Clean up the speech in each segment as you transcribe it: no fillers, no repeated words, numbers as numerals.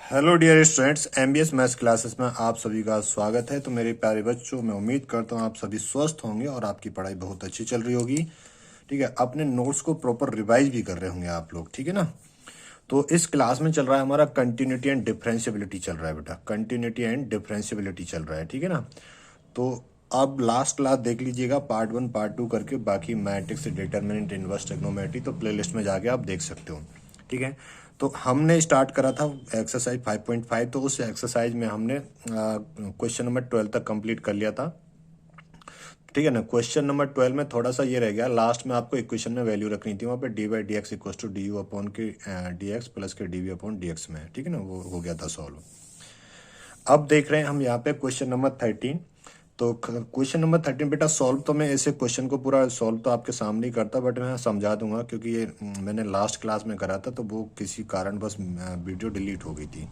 Hello dear students, MBS maths classes में आप सभी का स्वागत है। तो मेरे प्यारे बच्चों, मैं उम्मीद करता हूँ आप सभी स्वस्थ होंगे और आपकी पढ़ाई बहुत अच्छी चल रही होगी। ठीक है, अपने नोट्स को प्रॉपर रिवाइज भी कर रहे होंगे आप लोग। ठीक है ना। तो इस क्लास में चल रहा है हमारा कंटिन्यूटी एंड डिफरेंशियबिलिटी चल रहा है बेटा, कंटिन्यूटी एंड डिफरेंशियबिलिटी चल रहा है। ठीक है ना। तो अब लास्ट क्लास देख लीजिएगा, पार्ट 1 पार्ट 2 करके, बाकी मैट्रिक्स डिटर्मिनेंट इनवर्स ट्रिग्नोमेट्री तो प्लेलिस्ट में जाके आप देख सकते हो। ठीक है। तो हमने स्टार्ट करा था एक्सरसाइज 5.5, तो उस एक्सरसाइज में हमने क्वेश्चन नंबर 12 तक कंप्लीट कर लिया था। ठीक है ना। क्वेश्चन नंबर 12 में थोड़ा सा ये रह गया, लास्ट में आपको इक्वेशन में वैल्यू रखनी थी, वहाँ पे D by D x equal to D you upon के D x plus K D we upon D X में। ठीक है ना, वो हो गया था सॉल्व। अब देख रहे हैं हम यहाँ पे क्वेश्चन नंबर 13। तो क्वेश्चन नंबर 13 बेटा सॉल्व तो मैं ऐसे क्वेश्चन को पूरा सॉल्व तो आपके सामने ही करता, बट मैं समझा दूंगा क्योंकि ये मैंने लास्ट क्लास में करा था, तो वो किसी कारण बस वीडियो डिलीट हो गई थी।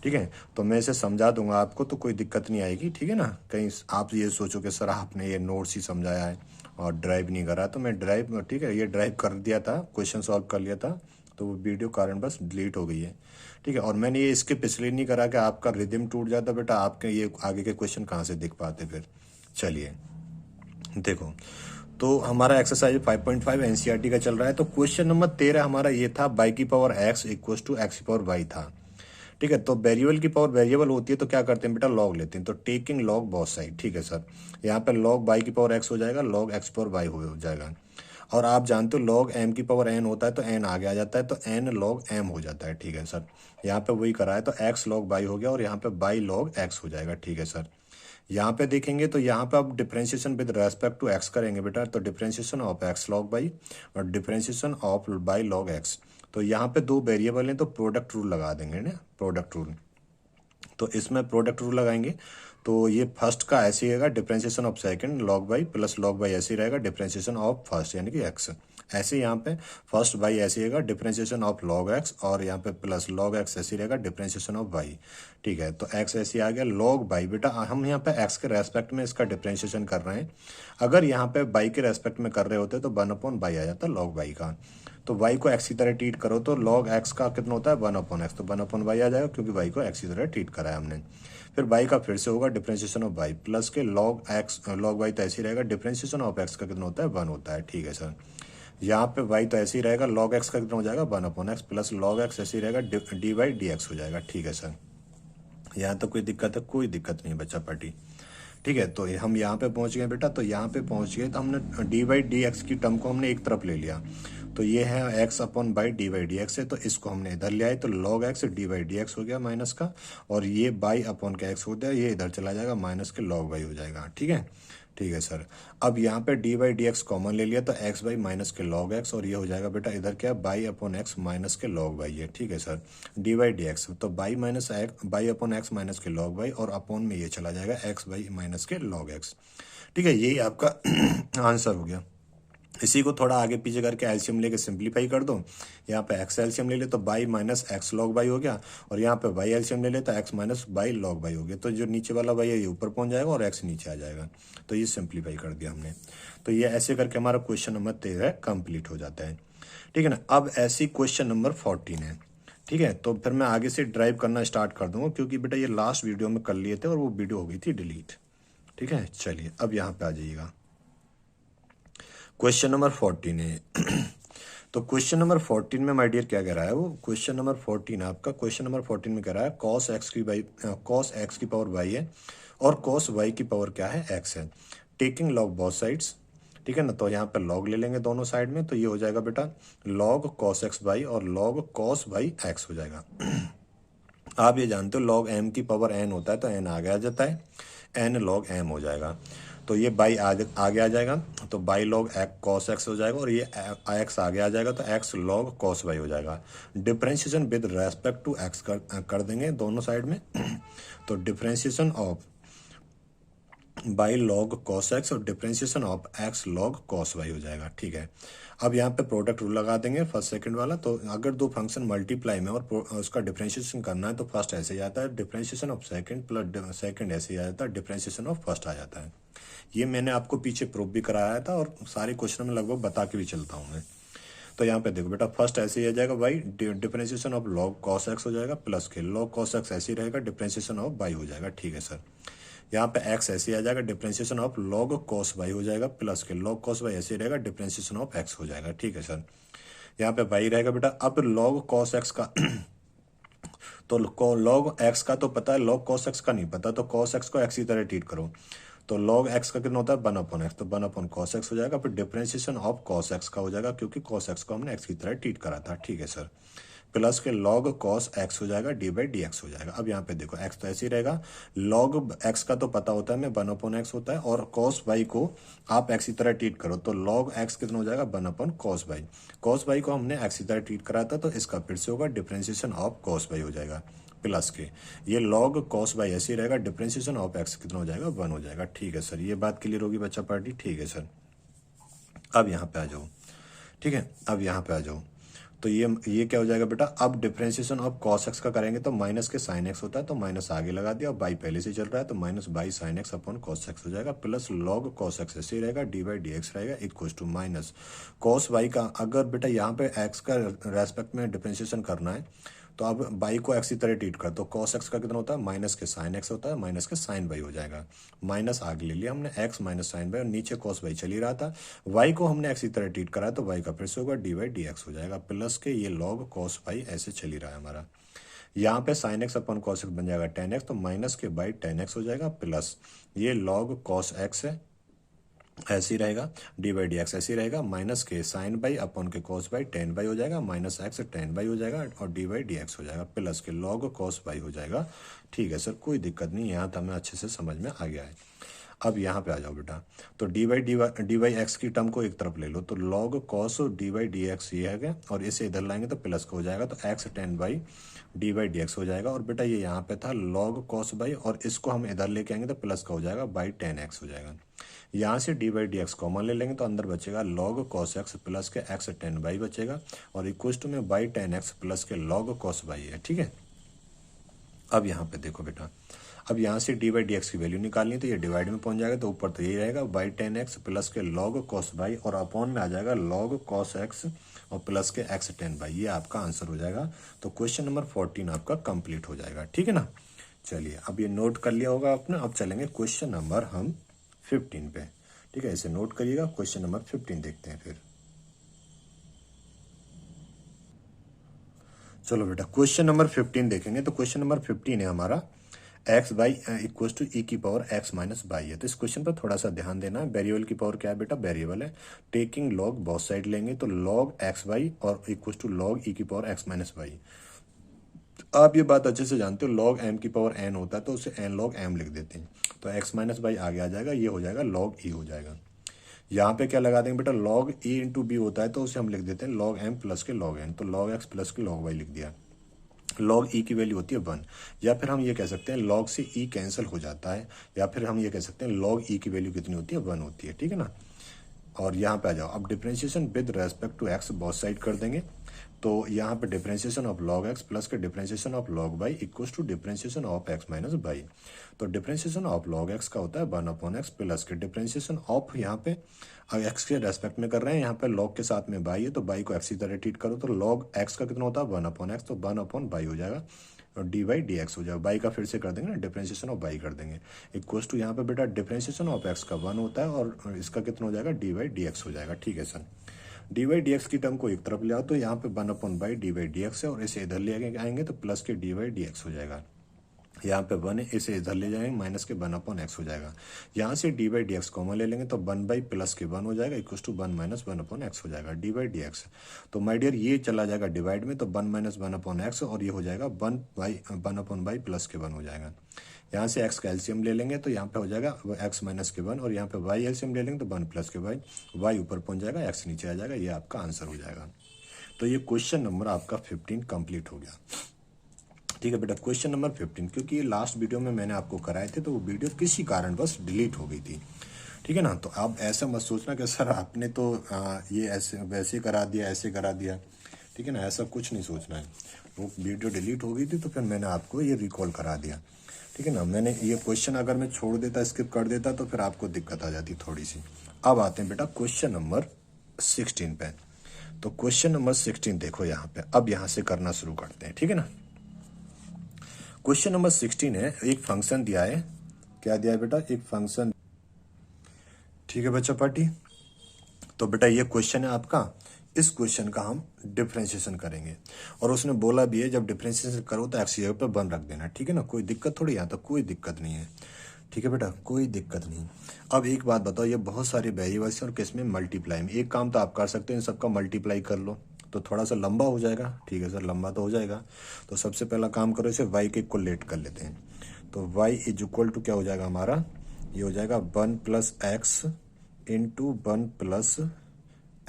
ठीक है, तो मैं इसे समझा दूंगा आपको, तो कोई दिक्कत नहीं आएगी। ठीक है ना। कहीं आप ये सोचो कि सर आपने ये नोट्स ही समझाया है और ड्राइव नहीं करा, तो मैं ड्राइव, ठीक है, ये ड्राइव कर दिया था, क्वेश्चन सॉल्व कर लिया था, तो वो वीडियो कारण बस डिलीट हो गई है। ठीक है, और मैंने ये इसके इसलिए नहीं करा कि आपका रिदम टूट जाता बेटा, आपके ये आगे के क्वेश्चन कहाँ से दिख पाते फिर। चलिए देखो, तो हमारा एक्सरसाइज 5.5 एनसीईआरटी का चल रहा है। तो क्वेश्चन नंबर 13 हमारा ये था, बाई की power X equal to X की पावर वाई था। ठीक है, तो वेरिएबल की पावर वेरिएबल होती है तो क्या करते हैं बेटा, लॉग लेते हैं। तो टेकिंग लॉग बोथ साइड। ठीक है सर, यहाँ पे लॉग बाई की पावर एक्स हो जाएगा, लॉग एक्स पावर वाई हो जाएगा। और आप जानते हो लॉग एम की पावर एन होता है, तो एन आगे आ जाता है, तो एन लॉग एम हो जाता है। ठीक है सर, यहाँ पे वही करा है, तो एक्स लॉग बाई हो गया और यहाँ पे बाई लॉग एक्स हो जाएगा। ठीक है सर, यहाँ पे देखेंगे तो यहाँ पे आप differentiation with respect to x करेंगे बेटा, तो differentiation of x log y और differentiation of y log x. तो यहाँ पे दो वेरिएबल हैं, तो प्रोडक्ट रूल लगा देंगे ना, प्रोडक्ट रूल। तो इसमें प्रोडक्ट रूल लगाएंगे, तो ये फर्स्ट का ऐसे ही रहेगा, differentiation of second log by plus log by ऐसे ही रहेगा, डिफरेंशिएशन ऑफ फर्स्ट यानी कि एक्स। ऐसे यहाँ पे फर्स्ट बाई ऐसे ही रहेगा, डिफरेंशिएशन ऑफ लॉग एक्स, और यहाँ पे प्लस लॉग एक्स ऐसे ही रहेगा, डिफरेंशिएशन ऑफ बाई। ठीक है, तो एक्स ऐसे ही आ गया, लॉग बाई बेटा हम यहाँ पे एक्स के रेस्पेक्ट में इसका डिफरेंशिएशन कर रहे हैं। अगर यहाँ पे बाई के रेस्पेक्ट में कर रहे होते तो 1/बाई आ जाता लॉग बाई का। तो y को x की तरह ट्रीट करो, तो log x का कितना होता है 1/x, तो 1/y आ जाएगा क्योंकि y को x की तरह ट्रीट करा है हमने। फिर y का फिर से होगा डिफरेंशिएशन ऑफ y प्लस के log x log y तो ऐसे ही रहेगा, डिफरेंशिएशन ऑफ x का कितना होता है 1 होता है। ठीक है सर, यहाँ पे y तो ऐसे ही रहेगा, log x का कितना हो जाएगा 1/x प्लस log x ऐसे ही रहेगा, डी बाई डी एक्स हो जाएगा। ठीक है सर, यहाँ तो कोई दिक्कत है? कोई दिक्कत नहीं बच्चा पार्टी। ठीक है, तो हम यहाँ पे पहुंच गए बेटा, तो यहाँ पे पहुंच गए तो हमने डी बाई डी एक्स की टर्म को हमने एक तरफ ले लिया, तो ये है x upon by D by D x है, तो इसको हमने इधर ले आए, तो log x D by D x हो गया माइनस का, और ये बाई अपॉन का एक्स हो गया, ये इधर चला जाएगा माइनस के लॉग बाई हो जाएगा। ठीक है, ठीक है सर। अब यहाँ पे D by D x common ले लिया, तो एक्स बाई माइनस के लॉग एक्स, और ये हो जाएगा बेटा इधर क्या, बाई अपॉन एक्स माइनस के लॉग बाई है। ठीक है sir, d by D x, तो y minus x, y upon x minus के लॉग बाई, और अपॉन में ये चला जाएगा एक्स बाई माइनस के लॉग एक्स। ठीक है, यही आपका आंसर हो गया। इसी को थोड़ा आगे पीछे करके एलसीएम लेके सिंप्लीफाई कर दो, यहाँ पे एक्स एलसीएम ले ले तो y minus x log by हो गया, और यहाँ पे वाई एलसीएम ले ले तो x minus by log by हो गया, तो जो नीचे वाला बाई है ये ऊपर पहुंच जाएगा और एक्स नीचे आ जाएगा, तो ये सिंप्लीफाई कर दिया हमने। तो ये ऐसे करके हमारा क्वेश्चन नंबर 13 कंप्लीट हो जाता है। ठीक है ना। अब ऐसी क्वेश्चन नंबर 14 है। ठीक है, तो फिर मैं आगे से ड्राइव करना स्टार्ट कर दूंगा, क्योंकि बेटा ये लास्ट वीडियो में कर लिए थे और वो वीडियो हो गई थी डिलीट। ठीक है, चलिए अब यहाँ पे आ जाइएगा, क्वेश्चन नंबर 14 है। तो क्वेश्चन नंबर 14 में माय डियर क्या कह रहा है, वो क्वेश्चन नंबर 14 आपका, क्वेश्चन नंबर 14 में कह रहा है cos x की पावर y है और cos y की पावर क्या है x है, टेकिंग लॉग बोथ साइड्स। ठीक है ना, तो यहाँ पे लॉग ले लेंगे दोनों साइड में, तो ये हो जाएगा बेटा log cos x y और log cos y x हो जाएगा। आप ये जानते हो log m की पावर n होता है, तो n आगे आ जाता है, n log m हो जाएगा, तो ये बाई आगे आ जाएगा, तो बाई लॉग कॉस एक्स हो जाएगा, और ये एक्स आगे आ जाएगा, तो एक्स लॉग कॉस वाई हो जाएगा। Differentiation with respect to x कर देंगे दोनों साइड में, तो differentiation of y log cos x और differentiation of x log cos y हो जाएगा। ठीक है, अब यहाँ पे प्रोडक्ट रूल लगा देंगे फर्स्ट सेकंड वाला, तो अगर दो फंक्शन मल्टीप्लाई में और उसका डिफरेंशिएशन करना है, तो फर्स्ट ऐसे ही आता है, differentiation of second plus second ऐसे ही आ जाता है, डिफरेंशिएशन ऑफ फर्स्ट आ जाता है। ये मैंने आपको पीछे प्रूफ भी कराया था और सारे क्वेश्चन में लगभग बता के भी चलता हूँ मैं। तो यहाँ पे देखो बेटा फर्स्ट ऐसे ही आ जाएगा Y, differentiation of log cos X हो जाएगा प्लस के लॉग कॉस एक्स ऐसे ही रहेगा, डिफरेंशिएशन ऑफ वाई हो जाएगा। ठीक है सर। यहाँ पे एक्स ऐसे ही आ जाएगा, differentiation of log cos y हो जाएगा प्लस के लॉग कॉस वाई ऐसे ही रहेगा, डिफरेंशिएशन ऑफ एक्स हो जाएगा। ठीक है सर। यहाँ पे वाई रहेगा बेटा, अब लॉग कॉस एक्स का तो लॉग एक्स का तो पता है, लॉग कॉस एक्स का नहीं पता, तो कॉस एक्स को एक्स की तरह ट्रीट करो। तो लॉग एक्स का कितना होता है 1/x, तो 1/cos कॉस एक्स हो जाएगा, फिर डिफरेंशिएशन ऑफ कॉस एक्स का हो जाएगा क्योंकि कॉस एक्स को हमने एक्स की तरह ट्रीट करा था। ठीक है सर। प्लस के लॉग कॉस एक्स हो जाएगा, डी/dx हो जाएगा। अब यहाँ पे देखो एक्स तो ऐसे ही रहेगा, लॉग एक्स का तो पता होता है मैं 1/x होता है, और कॉस वाई को आप एक्स की तरह ट्रीट करो, तो लॉग एक्स कितना हो जाएगा 1/cos वाई। कॉस वाई को हमने एक्स की तरह ट्रीट करा था, तो इसका फिर से होगा डिफरेंशिएशन ऑफ कॉस वाई हो जाएगा प्लस के ये लॉग कॉस बाई ऐसे ही रहेगा, डिफरेंशिएशन ऑफ एक्स कितना हो जाएगा 1 हो जाएगा। ठीक है सर, ये बात क्लियर होगी बच्चा पार्टी। ठीक है सर। अब यहाँ पे आ जाओ। ठीक है, अब यहाँ पे आ जाओ। तो ये क्या हो जाएगा बेटा, अब डिफरेंशिएशन ऑफ कॉस एक्स का करेंगे तो माइनस के साइन एक्स होता है, तो माइनस आगे लगा दिया, बाई पहले से चल रहा है तो minus by sine x upon cos X हो जाएगा, प्लस लॉग कॉस एक्स ऐसे ही रहेगा, डी/dx रहेगा equal to minus cos y का। अगर बेटा यहाँ पे एक्स का रेस्पेक्ट में डिफरेंशिएशन करना है तो अब बाई को एक्स की तरह ट्रीट कर, तो कॉस एक्स का कितना होता है माइनस के साइन एक्स होता है, माइनस के साइन बाई हो जाएगा, माइनस आगे ले लिया हमने एक्स माइनस साइन बाई, और नीचे कॉस बाई चल ही रहा था, वाई को हमने एक्स की तरह ट्रीट करा तो वाई का फिर से होगा डी/dx हो जाएगा, प्लस के ये लॉग कॉस बाई ऐसे चल ही रहा है हमारा। यहाँ पे sine x upon cos x बन जाएगा tan x, तो माइनस के बाई tan x हो जाएगा, प्लस ये लॉग कॉस एक्स है ऐसे ही रहेगा, डी/dx ऐसे ही रहेगा, माइनस के साइन बाई अपॉन के कॉस बाई tan बाई हो जाएगा, माइनस एक्स tan बाई हो जाएगा, और डी/dx हो जाएगा, प्लस के लॉग कॉस बाई हो जाएगा। ठीक है सर, कोई दिक्कत नहीं, यहाँ तक हमें अच्छे से समझ में आ गया है। अब यहाँ पे आ जाओ बेटा, तो डी/एक्स की टर्म को एक तरफ ले लो, तो लॉग कॉस डी/dx ये है गया, और इसे इधर लाएंगे तो प्लस का हो जाएगा, तो एक्स tan बाई डी/dx हो जाएगा, और बेटा ये यहाँ पे था लॉग कॉस बाई, और इसको हम इधर लेके आएंगे तो प्लस का हो जाएगा बाई tan x हो जाएगा। यहाँ से डी/dx कॉमन ले लेंगे तो अंदर बचेगा लॉग कॉस एक्स प्लस के एक्स tan बाई बचेगा, और इक्वल टू में बाई tan x प्लस के लॉग कॉस बाई है। ठीक है। अब यहाँ पे देखो बेटा, अब यहाँ से डी/dx की वैल्यू निकालनी है, तो ये डिवाइड में पहुंच जाएगा, तो ऊपर तो यही रहेगा बाई tan x प्लस के लॉग कॉस बाई, और अपॉन में आ जाएगा लॉग कॉस एक्स और प्लस के एक्स tan बाई। ये आपका आंसर हो जाएगा। तो क्वेश्चन नंबर 14 आपका कंप्लीट हो जाएगा। ठीक है ना। चलिए, अब ये नोट कर लिया होगा आपने। अब चलेंगे क्वेश्चन नंबर हम 15 पे। ठीक है, इसे नोट करिएगा। क्वेश्चन नंबर 15 देखते हैं फिर। चलो बेटा, क्वेश्चन नंबर 15 देखेंगे। तो क्वेश्चन नंबर 15 है हमारा एक्स बाई इक्वल टू ई की पावर एक्स माइनस बाई है। तो इस क्वेश्चन पर थोड़ा सा ध्यान देना है। वेरिएबल की पावर क्या है बेटा, वेरिएबल है। टेकिंग लॉग बोथ साइड लेंगे तो लॉग एक्स बाई और इक्वल टू लॉग ई की पावर एक्स माइनस बाई। आप ये बात अच्छे से जानते हो, लॉग एम की पावर एन होता है तो उसे एन लॉग एम लिख देते हैं। तो एक्स माइनस बाई आगे आ जाएगा, ये हो जाएगा लॉग ई हो जाएगा। यहाँ पे क्या लगा देंगे बेटा, लॉग ए इंटू बी होता है तो उसे हम लिख देते हैं लॉग एम प्लस के लॉग एन, तो लॉग एक्स प्लस के लॉग वाई लिख दिया। लॉग ई की वैल्यू होती है 1, या फिर हम ये कह सकते हैं लॉग से ई कैंसिल हो जाता है, या फिर हम ये कह सकते हैं लॉग ई की वैल्यू कितनी होती है 1 होती है। ठीक है ना। और यहाँ पे आ जाओ, अब differentiation with respect to x both side कर देंगे। तो यहाँ पे differentiation of log x plus के differentiation of log y equals to differentiation of x minus y. तो डिफरेंशिएशन ऑफ लॉग एक्स का होता है 1/x प्लस के डिफरेंशिएशन ऑफ, यहाँ पे एक्स के रेस्पेक्ट में कर रहे हैं, यहाँ पे लॉग के साथ में बाई है तो बाई को एक्स की तरह ट्रीट करो, तो लॉग एक्स का कितना होता है 1/x, तो 1/बाई हो जाएगा, और डी/dx हो जाएगा। बाई का फिर से कर देंगे ना, डिफरेंशिएशन ऑफ बाई कर देंगे इक्वल्स टू, यहाँ पे बेटा डिफरेंशिएशन ऑफ एक्स का 1 होता है और इसका कितना हो जाएगा डी/dx हो जाएगा। ठीक है सर। डी/dx की टर्म को एक तरफ ले आओ, तो यहाँ पे 1/बाई डी/dx है, और इसे इधर ले आएंगे तो प्लस के डी/dx हो जाएगा। यहाँ पे 1 है, इसे इधर ले जाएंगे, माइनस के 1/x हो जाएगा। यहाँ से डी/dx कॉमन ले लेंगे तो 1 बाई प्लस के 1 हो जाएगा इक्वल टू 1 माइनस 1/x हो जाएगा डी/dx। तो माय डियर ये चला जाएगा डिवाइड में, तो 1 माइनस 1/x, और ये हो जाएगा 1/बाई प्लस के 1 हो जाएगा। यहाँ से x का एलसीएम ले लेंगे तो यहाँ पे हो जाएगा x माइनस के 1, और यहाँ पे y एलसीएम ले लेंगे तो 1 प्लस के y ऊपर पहुंच जाएगा, x नीचे आ जाएगा। ये आपका आंसर हो जाएगा। तो ये क्वेश्चन नंबर आपका 15 कंप्लीट हो गया। ठीक है बेटा, क्वेश्चन नंबर 15, क्योंकि ये लास्ट वीडियो में मैंने आपको कराए थे तो वो वीडियो किसी कारणवश डिलीट हो गई थी। ठीक है ना। तो आप ऐसा मत सोचना कि सर आपने तो ये ऐसे वैसे करा दिया, ऐसे करा दिया। ठीक है ना, ऐसा कुछ नहीं सोचना है। वो वीडियो डिलीट हो गई थी तो फिर मैंने आपको ये रिकॉल करा दिया। ठीक है ना। मैंने ये क्वेश्चन अगर मैं छोड़ देता, स्किप कर देता, तो फिर आपको दिक्कत आ जाती थोड़ी सी। अब आते हैं बेटा क्वेश्चन नंबर 16 पे। तो क्वेश्चन नंबर 16 देखो यहाँ पे, अब यहाँ से करना शुरू करते हैं, ठीक है ना। क्वेश्चन नंबर 16 है, एक फंक्शन दिया है। क्या दिया है बेटा? एक फंक्शन। ठीक है बच्चा पार्टी, तो बेटा ये क्वेश्चन है आपका। इस क्वेश्चन का हम डिफरेंशिएशन करेंगे, और उसने बोला भी है जब डिफरेंशिएशन करो तो एक्स जगह पे 1 रख देना, ठीक है ना। कोई दिक्कत थोड़ी, यहाँ तो कोई दिक्कत नहीं है, ठीक है बेटा, कोई दिक्कत नहीं। अब एक बात बताओ, ये बहुत सारे वेरिएबल्स हैं और किस में मल्टीप्लाई में। एक काम तो आप कर सकते हो, इन सबका मल्टीप्लाई कर लो, तो थोड़ा सा लंबा हो जाएगा। ठीक है सर, लंबा तो हो जाएगा। तो सबसे पहला काम करो, इसे y के इक्वलेट कर लेते हैं। तो y इज इक्वल टू क्या हो जाएगा हमारा, ये हो जाएगा 1 plus x into 1 plus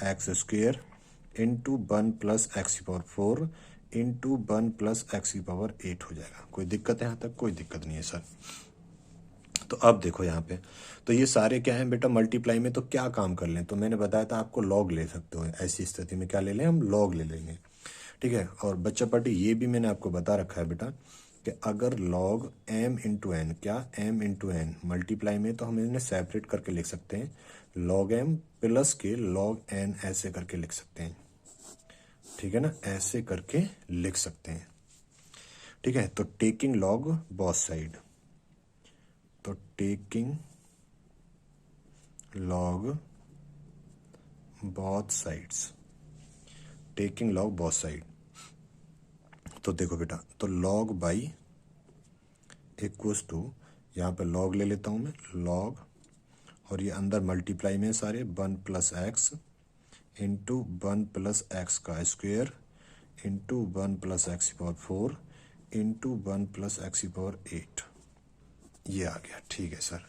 x square into 1 plus x की पावर 4 इंटू 1 प्लस एक्स की पावर 8 हो जाएगा। कोई दिक्कत है यहाँ तक? कोई दिक्कत नहीं है सर। तो अब देखो यहाँ पे, तो ये सारे क्या हैं बेटा मल्टीप्लाई में, तो क्या काम कर लें, तो मैंने बताया था आपको लॉग ले सकते हो। ऐसी स्थिति में क्या ले लें हम, लॉग ले लेंगे, ठीक है। और बच्चा पार्टी ये भी मैंने आपको बता रखा है बेटा कि अगर लॉग m इंटू एन, क्या m इंटू एन मल्टीप्लाई में, तो हम इन्हें सेपरेट करके लिख सकते हैं, लॉग m प्लस के लॉग n ऐसे करके लिख सकते हैं, ठीक है ना, ऐसे करके लिख सकते हैं, ठीक है। तो टेकिंग लॉग बोथ साइड, तो taking log both sides, taking log both side. तो देखो बेटा, तो लॉग बाई इक्वल्स टू, यहाँ पे लॉग ले लेता हूँ मैं, लॉग, और ये अंदर मल्टीप्लाई में सारे 1 plus x into 1 plus x का स्क्वेयर इंटू 1 प्लस एक्स की पावर 4 इंटू 1 प्लस एक्स की पावर 8, ये आ गया, ठीक है सर।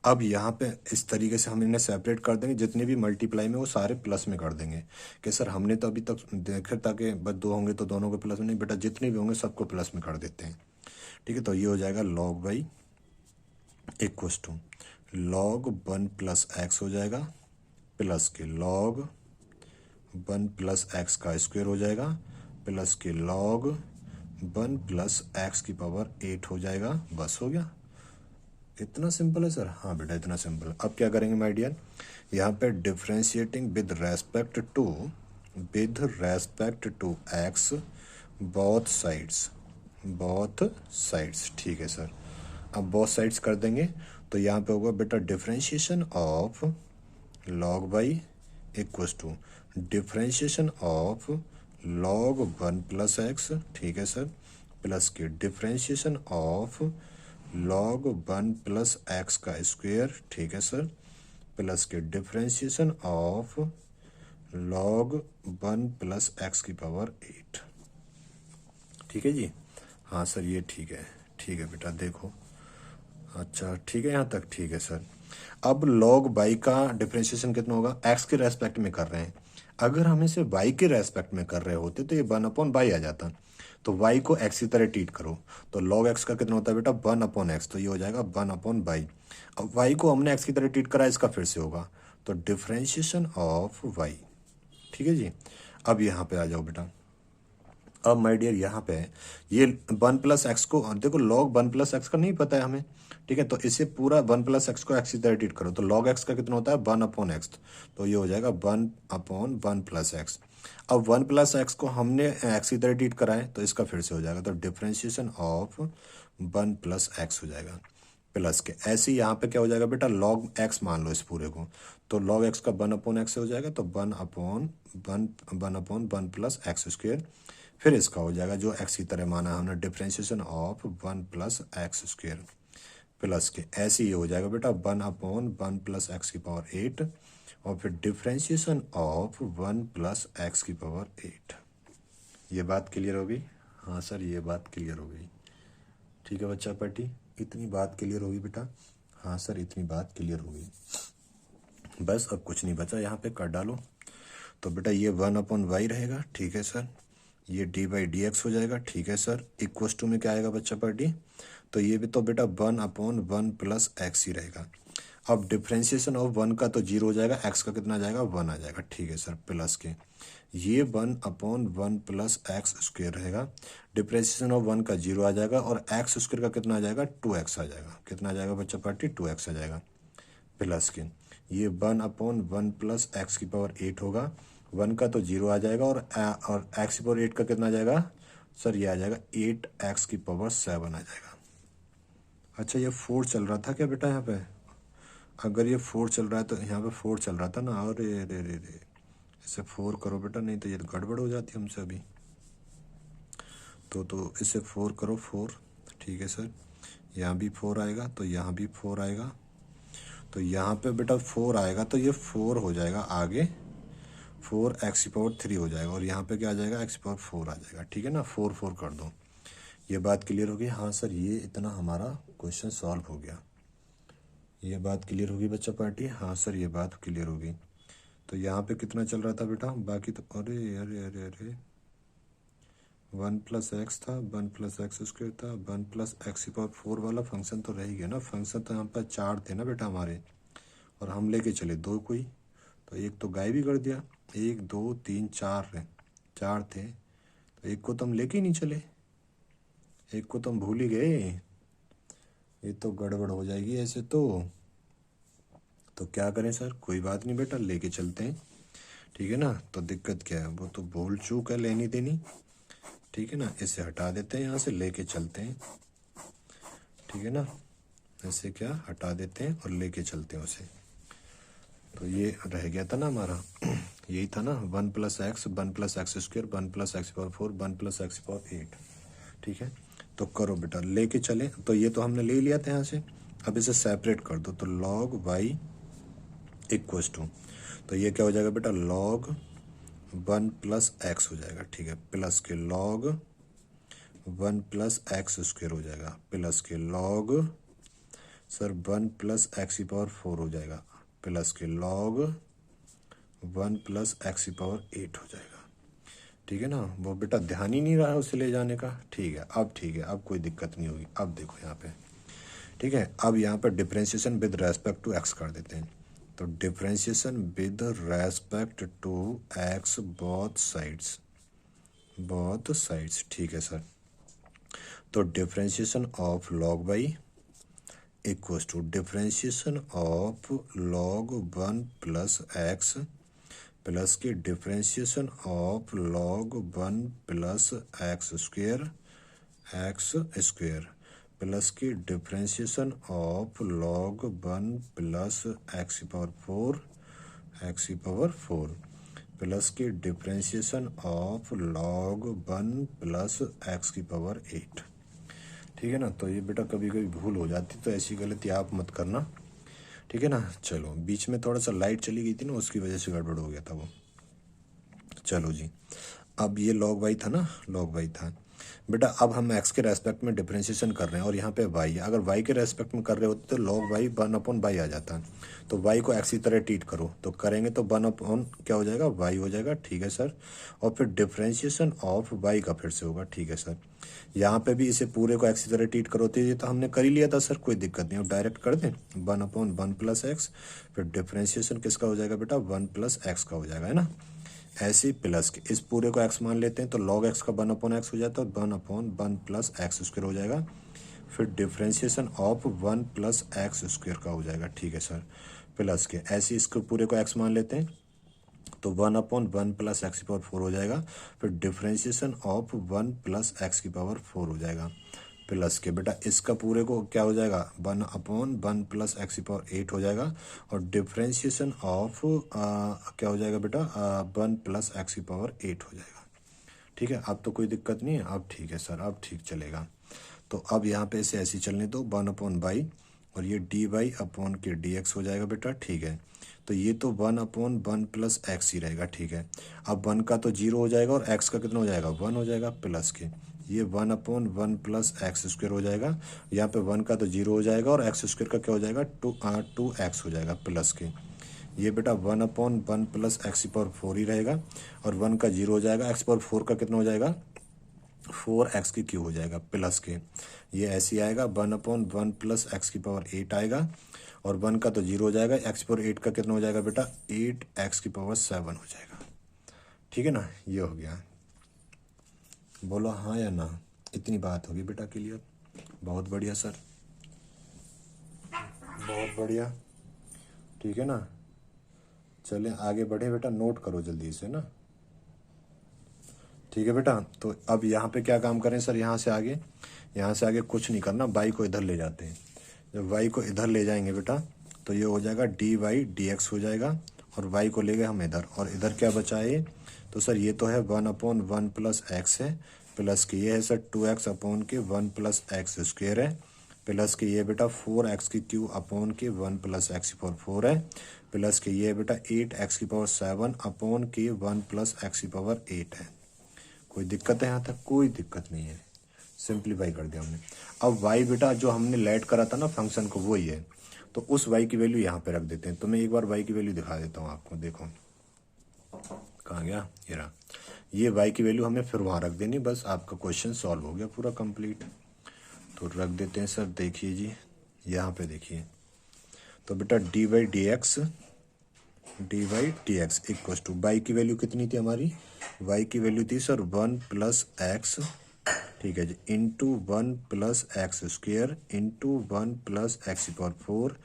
अब यहाँ पे इस तरीके से हम इन्हें सेपरेट कर देंगे, जितने भी मल्टीप्लाई में वो सारे प्लस में कर देंगे। कि सर हमने तो अभी तक देखा था कि बस 2 होंगे तो दोनों के प्लस में, नहीं बेटा, जितने भी होंगे सबको प्लस में कर देते हैं, ठीक है। तो ये हो जाएगा log y equals to log 1 plus x हो जाएगा प्लस के लॉग 1 प्लस एक्स का स्क्वायर हो जाएगा प्लस के लॉग 1 प्लस एक्स की पावर 8 हो जाएगा। बस हो गया, इतना सिंपल है सर। हाँ बेटा, इतना सिंपल। अब क्या करेंगे माय डियर, यहाँ पे differentiating with respect to x both sides, ठीक है सर। अब बोथ साइड्स कर देंगे, तो यहाँ पे होगा बेटा differentiation of log y equals to differentiation of log 1 plus x, ठीक है सर, प्लस के differentiation of log 1 plus x का स्क्वेयर, ठीक है सर, प्लस के differentiation of log 1 plus x की पावर 8, ठीक है जी। हाँ सर, ये ठीक है बेटा, देखो, अच्छा ठीक है यहाँ तक, ठीक है सर। अब लॉग बाई का डिफरेंशिएशन कितना होगा, एक्स के रेस्पेक्ट में कर रहे हैं। अगर हम इसे वाई के रेस्पेक्ट में कर रहे होते तो ये 1/बाई आ जाता। तो y को x की तरह ट्रीट करो, तो log x का कितना होता है बेटा 1/x, तो ये हो जाएगा 1/बाई। अब y को हमने x की तरह ट्रीट करा, इसका फिर से होगा, तो डिफरेंशिएशन ऑफ y, ठीक है जी। अब यहाँ पे आ जाओ बेटा, अब माय डियर यहाँ पे ये 1 प्लस एक्स को देखो, log 1 प्लस एक्स का नहीं पता है हमें, ठीक है। तो इसे पूरा 1 प्लस एक्स को एक्स की तरह ट्रीट करो, तो log x का कितना होता है 1/x, तो ये हो जाएगा 1/1 प्लस एक्स। अब 1 प्लस एक्स को हमने एक्स की तरह ट्रीट कराए, तो इसका फिर से हो जाएगा, तो डिफरेंशिएशन ऑफ 1 प्लस एक्स हो जाएगा प्लस के। ऐसे ही यहाँ पे क्या हो जाएगा बेटा, log x मान लो इस पूरे को, तो log x का 1/x से हो जाएगा, तो 1/1 प्लस एक्स स्क्वेयर, फिर इसका हो जाएगा जो x की तरह माना हमने, differentiation of 1 plus x square plus के। ऐसे ही हो जाएगा बेटा 1/1 प्लस एक्स की पावर 8, और फिर डिफरेंशिएशन ऑफ 1 प्लस एक्स की पावर 8। ये बात क्लियर हो गई? हाँ सर, ये बात क्लियर हो गई, ठीक है बच्चा पार्टी, इतनी बात क्लियर होगी बेटा? हाँ सर, इतनी बात क्लियर हो गई। बस अब कुछ नहीं बचा, यहाँ पे कर डालो, तो बेटा ये 1/y रहेगा, ठीक है सर, ये d/dx हो जाएगा, ठीक है सर, इक्वस टू में क्या आएगा बच्चा पार्टी, तो ये भी तो बेटा 1/1 प्लस एक्स ही रहेगा। अब डिफरेंशिएशन ऑफ 1 का तो 0 हो जाएगा, एक्स का कितना आ जाएगा 1 आ जाएगा, ठीक है सर, प्लस के ये 1/1 प्लस एक्स स्क्वेयर रहेगा, डिफरेंशिएशन ऑफ 1 का 0 आ जाएगा, और एक्स स्क्वेयर का कितना आ जाएगा 2x आ जाएगा, कितना आ जाएगा बच्चा पार्टी 2x आ जाएगा, प्लस के ये 1/1 प्लस एक्स की पावर 8 होगा, 1 का तो 0 आ जाएगा और एक्स की पावर 8 का कितना आ जाएगा सर, ये आ जाएगा 8x की पावर 7 आ जाएगा। अच्छा ये 4 चल रहा था क्या बेटा यहाँ पे? अगर ये 4 चल रहा है तो यहाँ पे 4 चल रहा था ना, अरे रे रे रे, इसे 4 करो बेटा, नहीं तो ये गड़बड़ हो जाती हमसे अभी। तो इसे 4 करो, 4, ठीक है सर। यहाँ भी 4 आएगा तो यहाँ भी 4 आएगा, तो यहाँ पे बेटा 4 आएगा तो ये 4 हो जाएगा आगे, 4x की पावर 3 हो जाएगा, और यहाँ पे क्या आ जाएगा x की पावर 4 आ जाएगा, ठीक है ना। 4 4 कर दो, ये बात क्लियर होगी? हाँ सर, ये इतना हमारा क्वेश्चन सॉल्व हो गया। ये बात क्लियर होगी बच्चा पार्टी? हाँ सर, ये बात क्लियर होगी। तो यहाँ पे कितना चल रहा था बेटा? बाकी तो अरे अरे अरे अरे 1 प्लस एक्स था, 1 प्लस एक्स स्क्वायर था, 1 प्लस एक्स की पावर 4 वाला फंक्शन तो रह ही गया ना। फंक्शन तो यहाँ पर 4 थे ना बेटा हमारे, और हम लेके चले 2 कोई, तो एक तो गायब ही कर दिया। 1 2 3 4 थे, तो एक को तो हम लेके ही नहीं चले, एक को तो हम भूल ही गए। ये तो गड़बड़ हो जाएगी ऐसे तो क्या करें सर? कोई बात नहीं बेटा, लेके चलते हैं, ठीक है ना। तो दिक्कत क्या है, वो तो भूल चूक है लेनी देनी, ठीक है ना। इसे हटा देते हैं यहाँ से, लेके चलते हैं, ठीक है ना। ऐसे क्या हटा देते हैं और लेके चलते हैं उसे। तो ये रह गया था ना हमारा यही था ना, 1 plus x, 1 plus x square, 1 plus x power 4, 1 plus x power 8, ठीक है। तो करो बेटा, लेके चले, तो ये तो हमने ले लिया था यहाँ से। अब इसे सेपरेट कर दो, तो log y इक्वस टू, तो ये क्या हो जाएगा बेटा, log 1 प्लस एक्स हो जाएगा, ठीक है, प्लस के log 1 प्लस एक्स स्क्वायर हो जाएगा, प्लस के log सर 1 प्लस एक्स की पावर 4 हो जाएगा, प्लस के log 1 प्लस एक्स की पावर 8 हो जाएगा, ठीक है ना। वो बेटा ध्यान ही नहीं रहा उसे ले जाने का, ठीक है। अब ठीक है, अब कोई दिक्कत नहीं होगी। अब देखो यहाँ पे, ठीक है, अब यहाँ पर differentiation with respect to x कर देते हैं। तो differentiation with respect to x both sides, ठीक है सर। तो differentiation of log y equals to differentiation of log 1 plus x plus की differentiation of log 1 plus x square plus की differentiation of log 1 plus x की power 4 plus की differentiation of log 1 plus x की power 8, ठीक है ना। तो ये बेटा कभी कभी भूल हो जाती, तो ऐसी गलती आप मत करना, ठीक है ना। चलो, बीच में थोड़ा सा लाइट चली गई थी ना, उसकी वजह से गड़बड़ हो गया था वो। चलो जी, अब ये log y था ना, log y था बेटा। अब हम x के रेस्पेक्ट में डिफरेंशिएशन कर रहे हैं, और यहाँ पे y है। अगर y के रेस्पेक्ट में कर रहे होते तो log y 1/y आ जाता। तो y को x की तरह ट्रीट करो, तो करेंगे तो 1/ क्या हो जाएगा, y हो जाएगा, ठीक है सर। और फिर डिफरेंशिएशन ऑफ y का फिर से होगा, ठीक है सर। यहाँ पे भी इसे पूरे को x की तरह ट्रीट करो, तो ये तो हमने कर ही लिया था सर, कोई दिक्कत नहीं। अब डायरेक्ट कर दें 1/1 प्लस एक्स, फिर डिफरेंशिएशन किसका हो जाएगा बेटा, 1 प्लस एक्स का हो जाएगा, है ना। ऐसे प्लस के इस पूरे को x मान लेते हैं, तो log x का 1/x हो जाता है, 1/1 प्लस एक्स स्क्वायर हो जाएगा। फिर differentiation of 1 plus x square का हो जाएगा, ठीक है सर, प्लस के ऐसे इसको पूरे को x मान लेते हैं, तो 1/1 प्लस एक्स की पावर 4 हो जाएगा। फिर डिफ्रेंशिएशन ऑफ 1 प्लस एक्स की पावर 4 हो जाएगा, प्लस के बेटा इसका पूरे को क्या हो जाएगा, 1/1 प्लस एक्स की पावर 8 हो जाएगा। और डिफ्रेंशिएशन ऑफ क्या हो जाएगा बेटा, 1 प्लस एक्स की पावर 8 हो जाएगा, ठीक है। अब तो कोई दिक्कत नहीं है, अब ठीक है सर, अब ठीक चलेगा। तो अब यहाँ पे इसे ऐसे चलने दो, 1/y, और ये dy/dx हो जाएगा बेटा, ठीक है। तो ये तो 1/1 प्लस एक्स ही रहेगा, ठीक है। अब 1 का तो 0 हो जाएगा, और x का कितना हो जाएगा, 1 हो जाएगा, प्लस के ये 1/1 प्लस एक्स स्क्वायर हो जाएगा। यहाँ पे 1 का तो 0 हो जाएगा, और एक्स स्क्वायर का क्या हो जाएगा, 2x हो जाएगा, प्लस के ये बेटा 1/1 प्लस एक्स की पावर 4 ही रहेगा, और 1 का 0 हो जाएगा, एक्स पावर 4 का कितना हो जाएगा, 4x की क्यू हो जाएगा, प्लस के ये ऐसे ही आएगा, 1/1 प्लस एक्स की पावर 8 आएगा, और 1 का तो 0 हो जाएगा, एक्स पावर 8 का कितना हो जाएगा बेटा, 8x की पावर 7 हो जाएगा, ठीक है ना। ये हो गया, बोलो हाँ या ना। इतनी बात होगी बेटा क्लियर, बहुत बढ़िया सर, बहुत बढ़िया, ठीक है ना। चलें आगे बढ़े बेटा, नोट करो जल्दी से ना। ठीक है बेटा, तो अब यहाँ पे क्या काम करें सर, यहाँ से आगे कुछ नहीं करना, y को इधर ले जाते हैं। जब y को इधर ले जाएंगे बेटा तो ये हो जाएगा dy dx हो जाएगा, और y को ले गए हम इधर, और इधर क्या बचा है, तो सर ये तो है 1/1 प्लस एक्स है, प्लस के ये है सर 2x अपॉन के 1 प्लस एक्स स्क्वेयर है, प्लस के ये बेटा 4x की क्यू अपॉन के 1 प्लस एक्स की पावर 4 है, प्लस के ये बेटा 8x की पावर 7 अपॉन के 1 प्लस एक्स की पावर 8 है। कोई दिक्कत है यहाँ तक? कोई दिक्कत नहीं है, सिंप्लीफाई कर दिया हमने। अब y बेटा जो हमने लेट करा था ना फंक्शन को, वो ही है, तो उस y की वैल्यू यहाँ पे रख देते हैं। तो मैं एक बार y की वैल्यू दिखा देता हूँ आपको, देखो कहाँ गया, ये रहा। ये y की वैल्यू हमें फिर वहाँ रख देनी, बस आपका क्वेश्चन सॉल्व हो गया पूरा कंप्लीट। तो रख देते हैं सर, देखिए जी यहाँ पे देखिए, तो बेटा d y d x equal to y की वैल्यू कितनी थी हमारी, y की वैल्यू थी सर 1 प्लस एक्स, ठीक है जी, into 1 plus x square into 1 plus x की पावर 4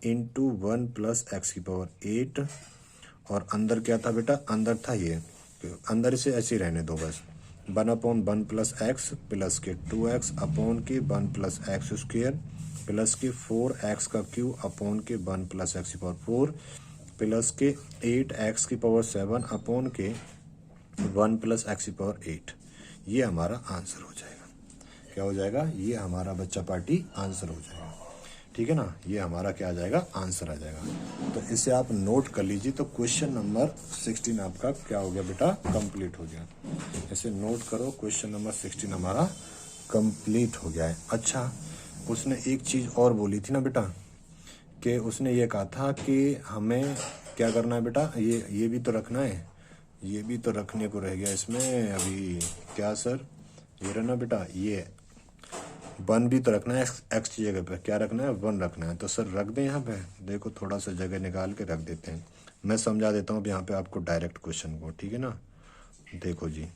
इंटू 1 प्लस एक्स की पावर 8, और अंदर क्या था बेटा, अंदर था ये, अंदर इसे ऐसे ही रहने दो बस, 1/1 प्लस एक्स प्लस के 2x अपॉन के 1 प्लस एक्स स्क्वेयर प्लस के 4x का क्यू अपॉन के 1 प्लस एक्स की पावर 4 प्लस के 8x की पावर 7 अपॉन के 1 प्लस एक्स की पावर 8। ये हमारा आंसर हो जाएगा। क्या हो जाएगा, ये हमारा बच्चा पार्टी आंसर हो जाएगा। ठीक है ना, ये हमारा क्या आ जाएगा, आंसर आ जाएगा। तो इसे आप नोट कर लीजिए। तो क्वेश्चन नंबर 16 आपका क्या हो गया बेटा, कंप्लीट हो गया। इसे नोट करो, क्वेश्चन नंबर 16 हमारा कंप्लीट हो गया है। अच्छा, उसने एक चीज़ और बोली थी ना बेटा, कि उसने ये कहा था कि हमें क्या करना है बेटा, ये भी तो रखना है, ये भी तो रखने को रह गया इसमें अभी। क्या सर, ये रहा ना बेटा, ये 1 भी तो रखना है, एक्स की जगह पे क्या रखना है, 1 रखना है। तो सर रख दें यहाँ पे, देखो थोड़ा सा जगह निकाल के रख देते हैं। मैं समझा देता हूँ अब यहाँ पे आपको डायरेक्ट क्वेश्चन को, ठीक है ना। देखो जी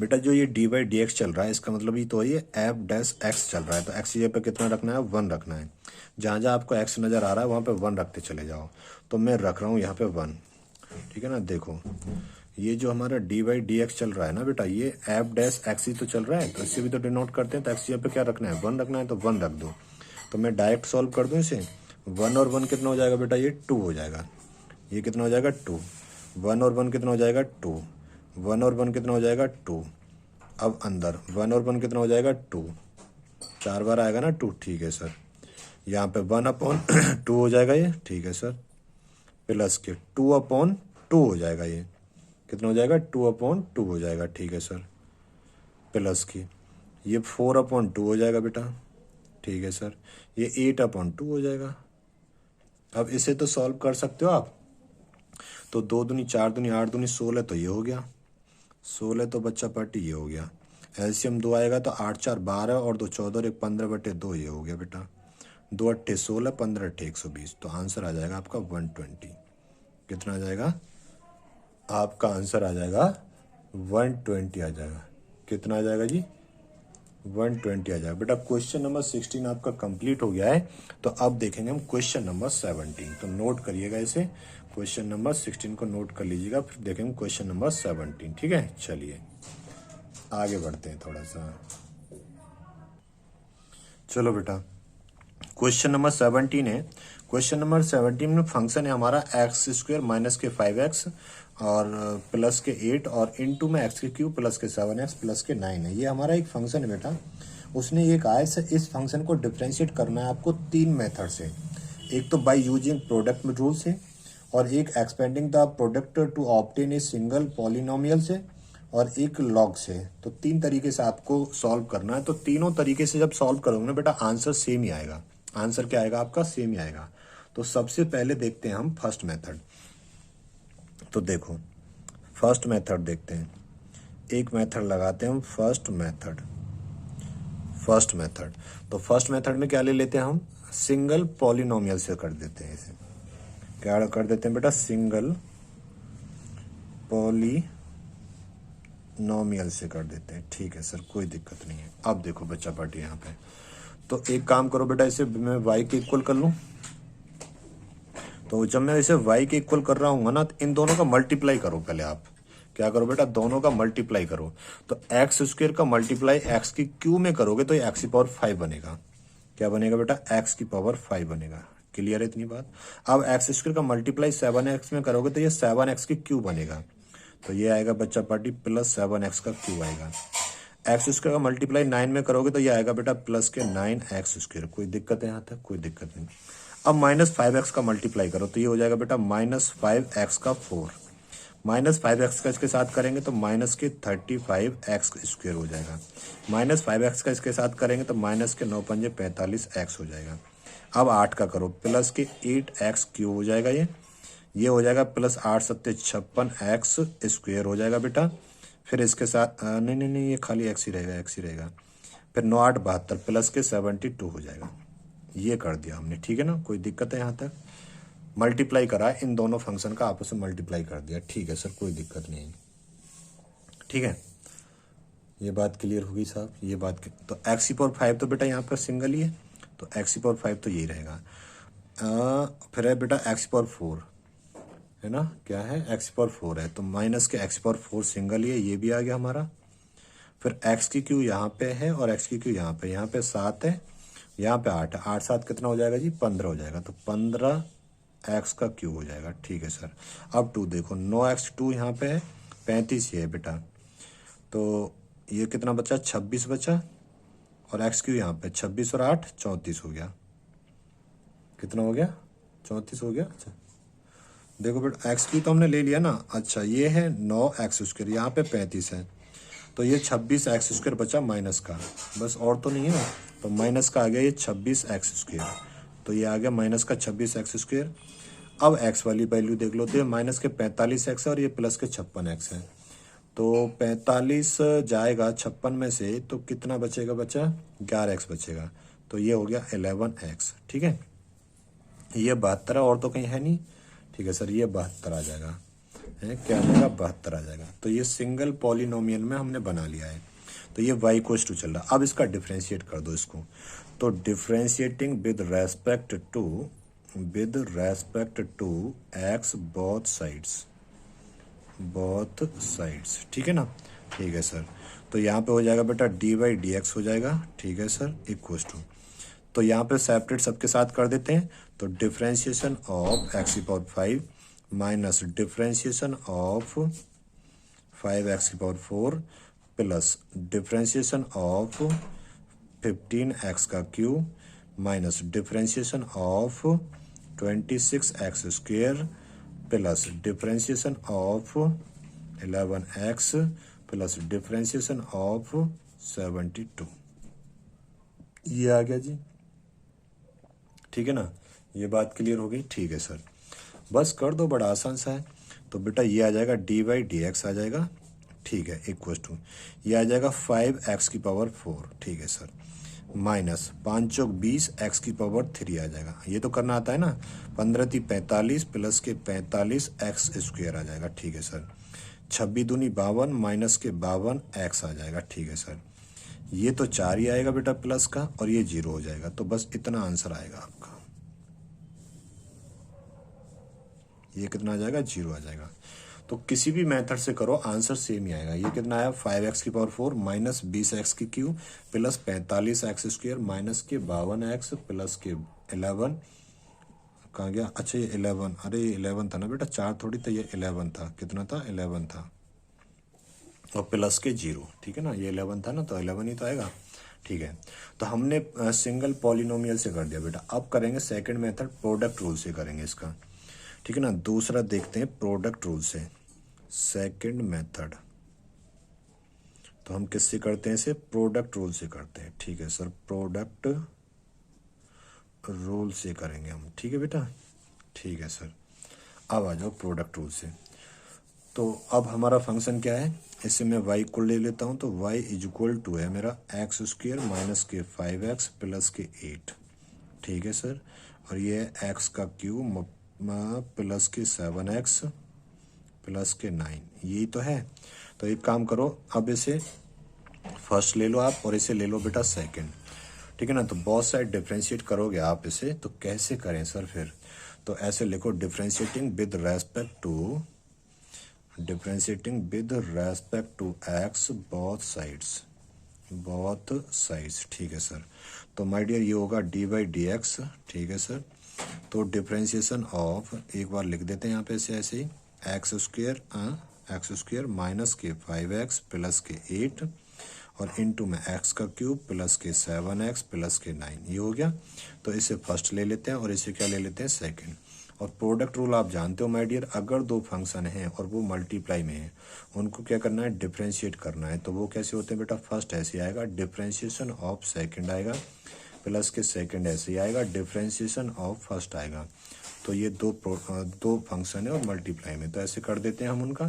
बेटा, जो ये डी बाई डी एक्स चल रहा है, इसका मतलब ये तो ये एफ डैश एक्स चल रहा है, तो एक्स की जगह पे कितना रखना है, 1 रखना है। जहाँ जहाँ आपको एक्स नज़र आ रहा है वहाँ पे 1 रखते चले जाओ। तो मैं रख रहा हूँ यहाँ पे 1, ठीक है ना। देखो ये जो हमारा डी बाई डी एक्स चल रहा है ना बेटा, ये एफ डैश एक्स ही तो चल रहा है, तो इससे भी तो डिनोट करते हैं। तो एक्स यहाँ पे क्या रखना है, 1 रखना है, तो 1 रख दो। तो मैं डायरेक्ट सॉल्व कर दूँ इसे, 1 और 1 कितना हो जाएगा बेटा, ये 2 हो जाएगा। ये कितना हो जाएगा, 2। 1 और 1 कितना हो जाएगा, 2। 1 और 1 कितना हो जाएगा, 2। अब अंदर 1 और 1 कितना हो जाएगा, 2। 4 बार आएगा ना 2, ठीक है सर। यहाँ पे 1/2 हो जाएगा ये, ठीक है सर। प्लस के 2/2 हो जाएगा, ये कितना हो जाएगा, 2/2 हो जाएगा, ठीक है सर। प्लस की ये 4/2 हो जाएगा बेटा, ठीक है सर। ये 8/2 हो जाएगा। अब इसे तो सॉल्व कर सकते हो आप। तो 2 दूनी 4 दूनी 8 दूनी 16, तो ये हो गया 16, तो बच्चा पार्टी ये हो गया। एलसीएम 2 आएगा तो 8 4 12 और 2 14 और 1 15/2, ये हो गया बेटा। 2 8 16, 15 8 120, तो आंसर आ जाएगा आपका 120। कितना आ जाएगा, आपका आंसर आ जाएगा 120 आ जाएगा। कितना आ जाएगा जी, 120 आ जाएगा बेटा। क्वेश्चन नंबर 16 आपका कंप्लीट हो गया है। तो अब देखेंगे हम क्वेश्चन नंबर 17। तो नोट करिएगा इसे, क्वेश्चन नंबर 16 को नोट कर लीजिएगा, फिर देखेंगे क्वेश्चन नंबर 17। ठीक है, चलिए आगे बढ़ते हैं थोड़ा सा। चलो बेटा, क्वेश्चन नंबर 17 है। क्वेश्चन नंबर 17 में फंक्शन है हमारा एक्स स्क्वायर माइनस के 5x और प्लस के 8 और इनटू में एक्स के क्यूब प्लस के 7x प्लस के 9 है। ये हमारा एक फंक्शन है बेटा। उसने ये कहा है सर इस फंक्शन को डिफ्रेंशिएट करना है आपको 3 मेथड से। एक तो बाय यूजिंग प्रोडक्ट में रूल से, और एक expanding the product to obtain a single polynomial से, और एक लॉग से। तो 3 तरीके से आपको सॉल्व करना है। तो तीनों तरीके से जब सॉल्व करोगे ना बेटा, आंसर सेम ही आएगा। आंसर क्या आएगा आपका, सेम ही आएगा। तो सबसे पहले देखते हैं हम फर्स्ट मेथड। तो देखो फर्स्ट मेथड देखते हैं, एक मेथड लगाते हैं हम फर्स्ट मेथड। तो फर्स्ट मेथड में क्या ले लेते हैं हम, सिंगल पॉलिनोमियल से कर देते हैं इसे। क्या कर देते हैं बेटा, सिंगल पॉलिनोमियल से कर देते हैं। ठीक है सर, कोई दिक्कत नहीं है। अब देखो बच्चा पार्टी यहाँ पे, तो एक काम करो बेटा, इसे मैं y के इक्वल कर लूँ। तो जब मैं इसे y के इक्वल कर रहा हूँ ना, तो इन दोनों का मल्टीप्लाई करो। पहले आप क्या करो बेटा, दोनों का मल्टीप्लाई करो। तो एक्स स्क्वायर का मल्टीप्लाई एक्स की क्यू में करोगे तो ये एक्स की पावर 5 बनेगा। क्या बनेगा बेटा, एक्स की पावर 5 बनेगा। क्लियर है इतनी बात। अब एक्स स्क्वायर का मल्टीप्लाई 7x में करोगे तो ये 7x की क्यू बनेगा। तो ये आएगा बच्चा पार्टी प्लस 7x का क्यू आएगा। एक्स स्क्वायर का मल्टीप्लाई 9 में करोगे तो ये आएगा बेटा प्लस के 9x स्क्वायर। कोई दिक्कत है यहाँ तक? कोई दिक्कत नहीं। अब -5x का मल्टीप्लाई करो तो ये हो जाएगा बेटा -5x का 4। -5x का इसके साथ करेंगे तो माइनस के 35x स्क्वायर हो जाएगा। -5x का इसके साथ करेंगे तो माइनस के 9 पंजे 45x हो जाएगा। अब 8 का करो, प्लस के 8x क्यूब हो जाएगा। ये हो जाएगा प्लस 8 सत्ते 56x स्क्वायर हो जाएगा बेटा। फिर इसके साथ नहीं नहीं नहीं, ये खाली एक्स ही रहेगा, एक्स ही रहेगा। फिर 9 8 72 प्लस के 72 हो जाएगा। ये कर दिया हमने, ठीक है ना। कोई दिक्कत है यहाँ तक? मल्टीप्लाई करा, इन दोनों फंक्शन का आपस में मल्टीप्लाई कर दिया, ठीक है सर, कोई दिक्कत नहीं है। ठीक है, ये बात क्लियर होगी साहब। ये बात तो एक्स की पावर 5 तो बेटा यहाँ पर सिंगल ही है, तो एक्स की पावर 5 तो यही रहेगा। फिर है बेटा एक्स की पावर 4 है ना, क्या है, एक्स की पावर 4 है, तो माइनस के एक्स की पावर 4 सिंगल ही है, ये भी आ गया हमारा। फिर एक्स की क्यू यहाँ पे है और एक्स की क्यू यहाँ पे 7 है, यहाँ पे 8 है। 8 7 कितना हो जाएगा जी, 15 हो जाएगा। तो 15 एक्स का क्यू हो जाएगा, ठीक है सर। अब 2 देखो, 9x 2 यहाँ पे है, 35 ये है बेटा। तो ये कितना बचा, 26 बचा। और एक्स क्यू यहाँ पे 26 और 8 34 हो गया। कितना हो गया, 34 हो गया। अच्छा देखो बेटा, एक्स क्यू तो हमने ले लिया ना। अच्छा ये है 9x स्क्वायर, यहाँ पे 35 है, तो ये 26x स्क्वायर बचा माइनस का, बस और तो नहीं है ना। तो माइनस का आ गया ये 26x स्क्वायर, तो ये आ गया माइनस का 26x स्क्वायर। अब x वाली वैल्यू देख लो, तो ये माइनस के 45x है और ये प्लस के 56x है। तो 45 जाएगा 56 में से, तो कितना बचेगा बच्चा, 11x बचेगा। तो ये हो गया 11x, ठीक है। ये 72 और तो कहीं है नहीं, ठीक है सर, ये 72 आ जाएगा, है क्या आ जाएगा, 72 आ जाएगा। तो ये सिंगल पॉलिनोमियल में हमने बना लिया है। तो ये y इक्वल्स टू चल रहा। अब इसका डिफरेंशिएट कर दो इसको। तो differentiating with respect to x both sides, ठीक है ना। ठीक है सर, तो यहाँ पे हो जाएगा बेटा dy/dx हो जाएगा, ठीक है सर, इक्वल्स टू। तो यहाँ पे सेपरेट सबके साथ कर देते हैं। तो डिफरेंशिएशन ऑफ x की power 5 minus differentiation of 5x की power 4 plus differentiation of 15x का cube minus differentiation of 26x square plus differentiation of 11x plus differentiation of 72। ये आ गया जी, ठीक है ना। ये बात क्लियर हो गई, ठीक है सर। बस कर दो, बड़ा आसान सा है। तो बेटा ये आ जाएगा dy/dx आ जाएगा, ठीक है, इक्वल टू ये आ जाएगा 5x की पावर 4, ठीक है सर, माइनस 5 चौक 20 x की पावर 3 आ जाएगा। ये तो करना आता है ना। 15 × 45 प्लस के 45 x स्क्वायर आ जाएगा, ठीक है सर। 26 दूनी 52 माइनस के 52 x आ जाएगा, ठीक है सर। ये तो 4 ही आएगा बेटा प्लस का, और ये 0 हो जाएगा। तो बस इतना आंसर आएगा आपका। ये कितना आ जाएगा, 0 आ जाएगा। तो किसी भी मेथड से करो आंसर सेम ही आएगा। ये कितना आया, 5x की पावर 4 माइनस 20x की cube plus 45x square minus के 52x प्लस के 11 कहाँ गया, अच्छा ये 11, अरे ये 11 था ना बेटा, 4 थोड़ी था, ये 11 था। कितना था, 11 था, और प्लस के 0, ठीक है ना। ये 11 था ना, तो 11 ही तो आएगा, ठीक है। तो हमने सिंगल पॉलिनोमियल से कर दिया बेटा। अब करेंगे सेकंड मेथड, प्रोडक्ट रूल से करेंगे इसका, ठीक है ना। दूसरा देखते हैं प्रोडक्ट रूल से, सेकंड मेथड। तो हम किससे करते हैं इसे, प्रोडक्ट रूल से करते हैं, ठीक है सर। प्रोडक्ट रूल से करेंगे हम, ठीक है बेटा, ठीक है सर। अब आ जाओ प्रोडक्ट रूल से। तो अब हमारा फंक्शन क्या है, इससे मैं y को ले लेता हूं। तो y इक्वल टू है मेरा x स्क्वायर माइनस के 5x प्लस के 8, ठीक है सर। और ये है x का क्यूब प्लस के 7x प्लस के 9, यही तो है। तो एक काम करो, अब इसे फर्स्ट ले लो आप और इसे ले लो बेटा सेकंड, ठीक है ना। तो बहुत साइड डिफ्रेंशिएट करोगे आप इसे, तो कैसे करें सर फिर। तो ऐसे लिखो differentiating with respect to x both sides. ठीक है सर। तो माय डियर ये होगा डी बाई डी एक्स। ठीक है सर। तो डिफरेंशिएशन ऑफ, एक बार लिख देते हैं यहाँ पे ऐसे ही, एक्स स्क्वेयर माइनस के 5x प्लस के 8 और इनटू में एक्स का क्यूब प्लस के 7x प्लस के 9, ये हो गया। तो इसे फर्स्ट ले लेते हैं और इसे क्या ले लेते हैं, सेकंड। और प्रोडक्ट रूल आप जानते हो माय डियर, अगर दो फंक्शन हैं और वो मल्टीप्लाई में है, उनको क्या करना है, डिफरेंशिएट करना है। तो वो कैसे होते हैं बेटा, फर्स्ट ऐसे आएगा, डिफरेंशिएशन ऑफ सेकंड आएगा, प्लस के सेकंड ऐसे ही आएगा, डिफरेंशिएशन ऑफ फर्स्ट आएगा। तो ये दो फंक्शन है और मल्टीप्लाई में, तो ऐसे कर देते हैं हम उनका।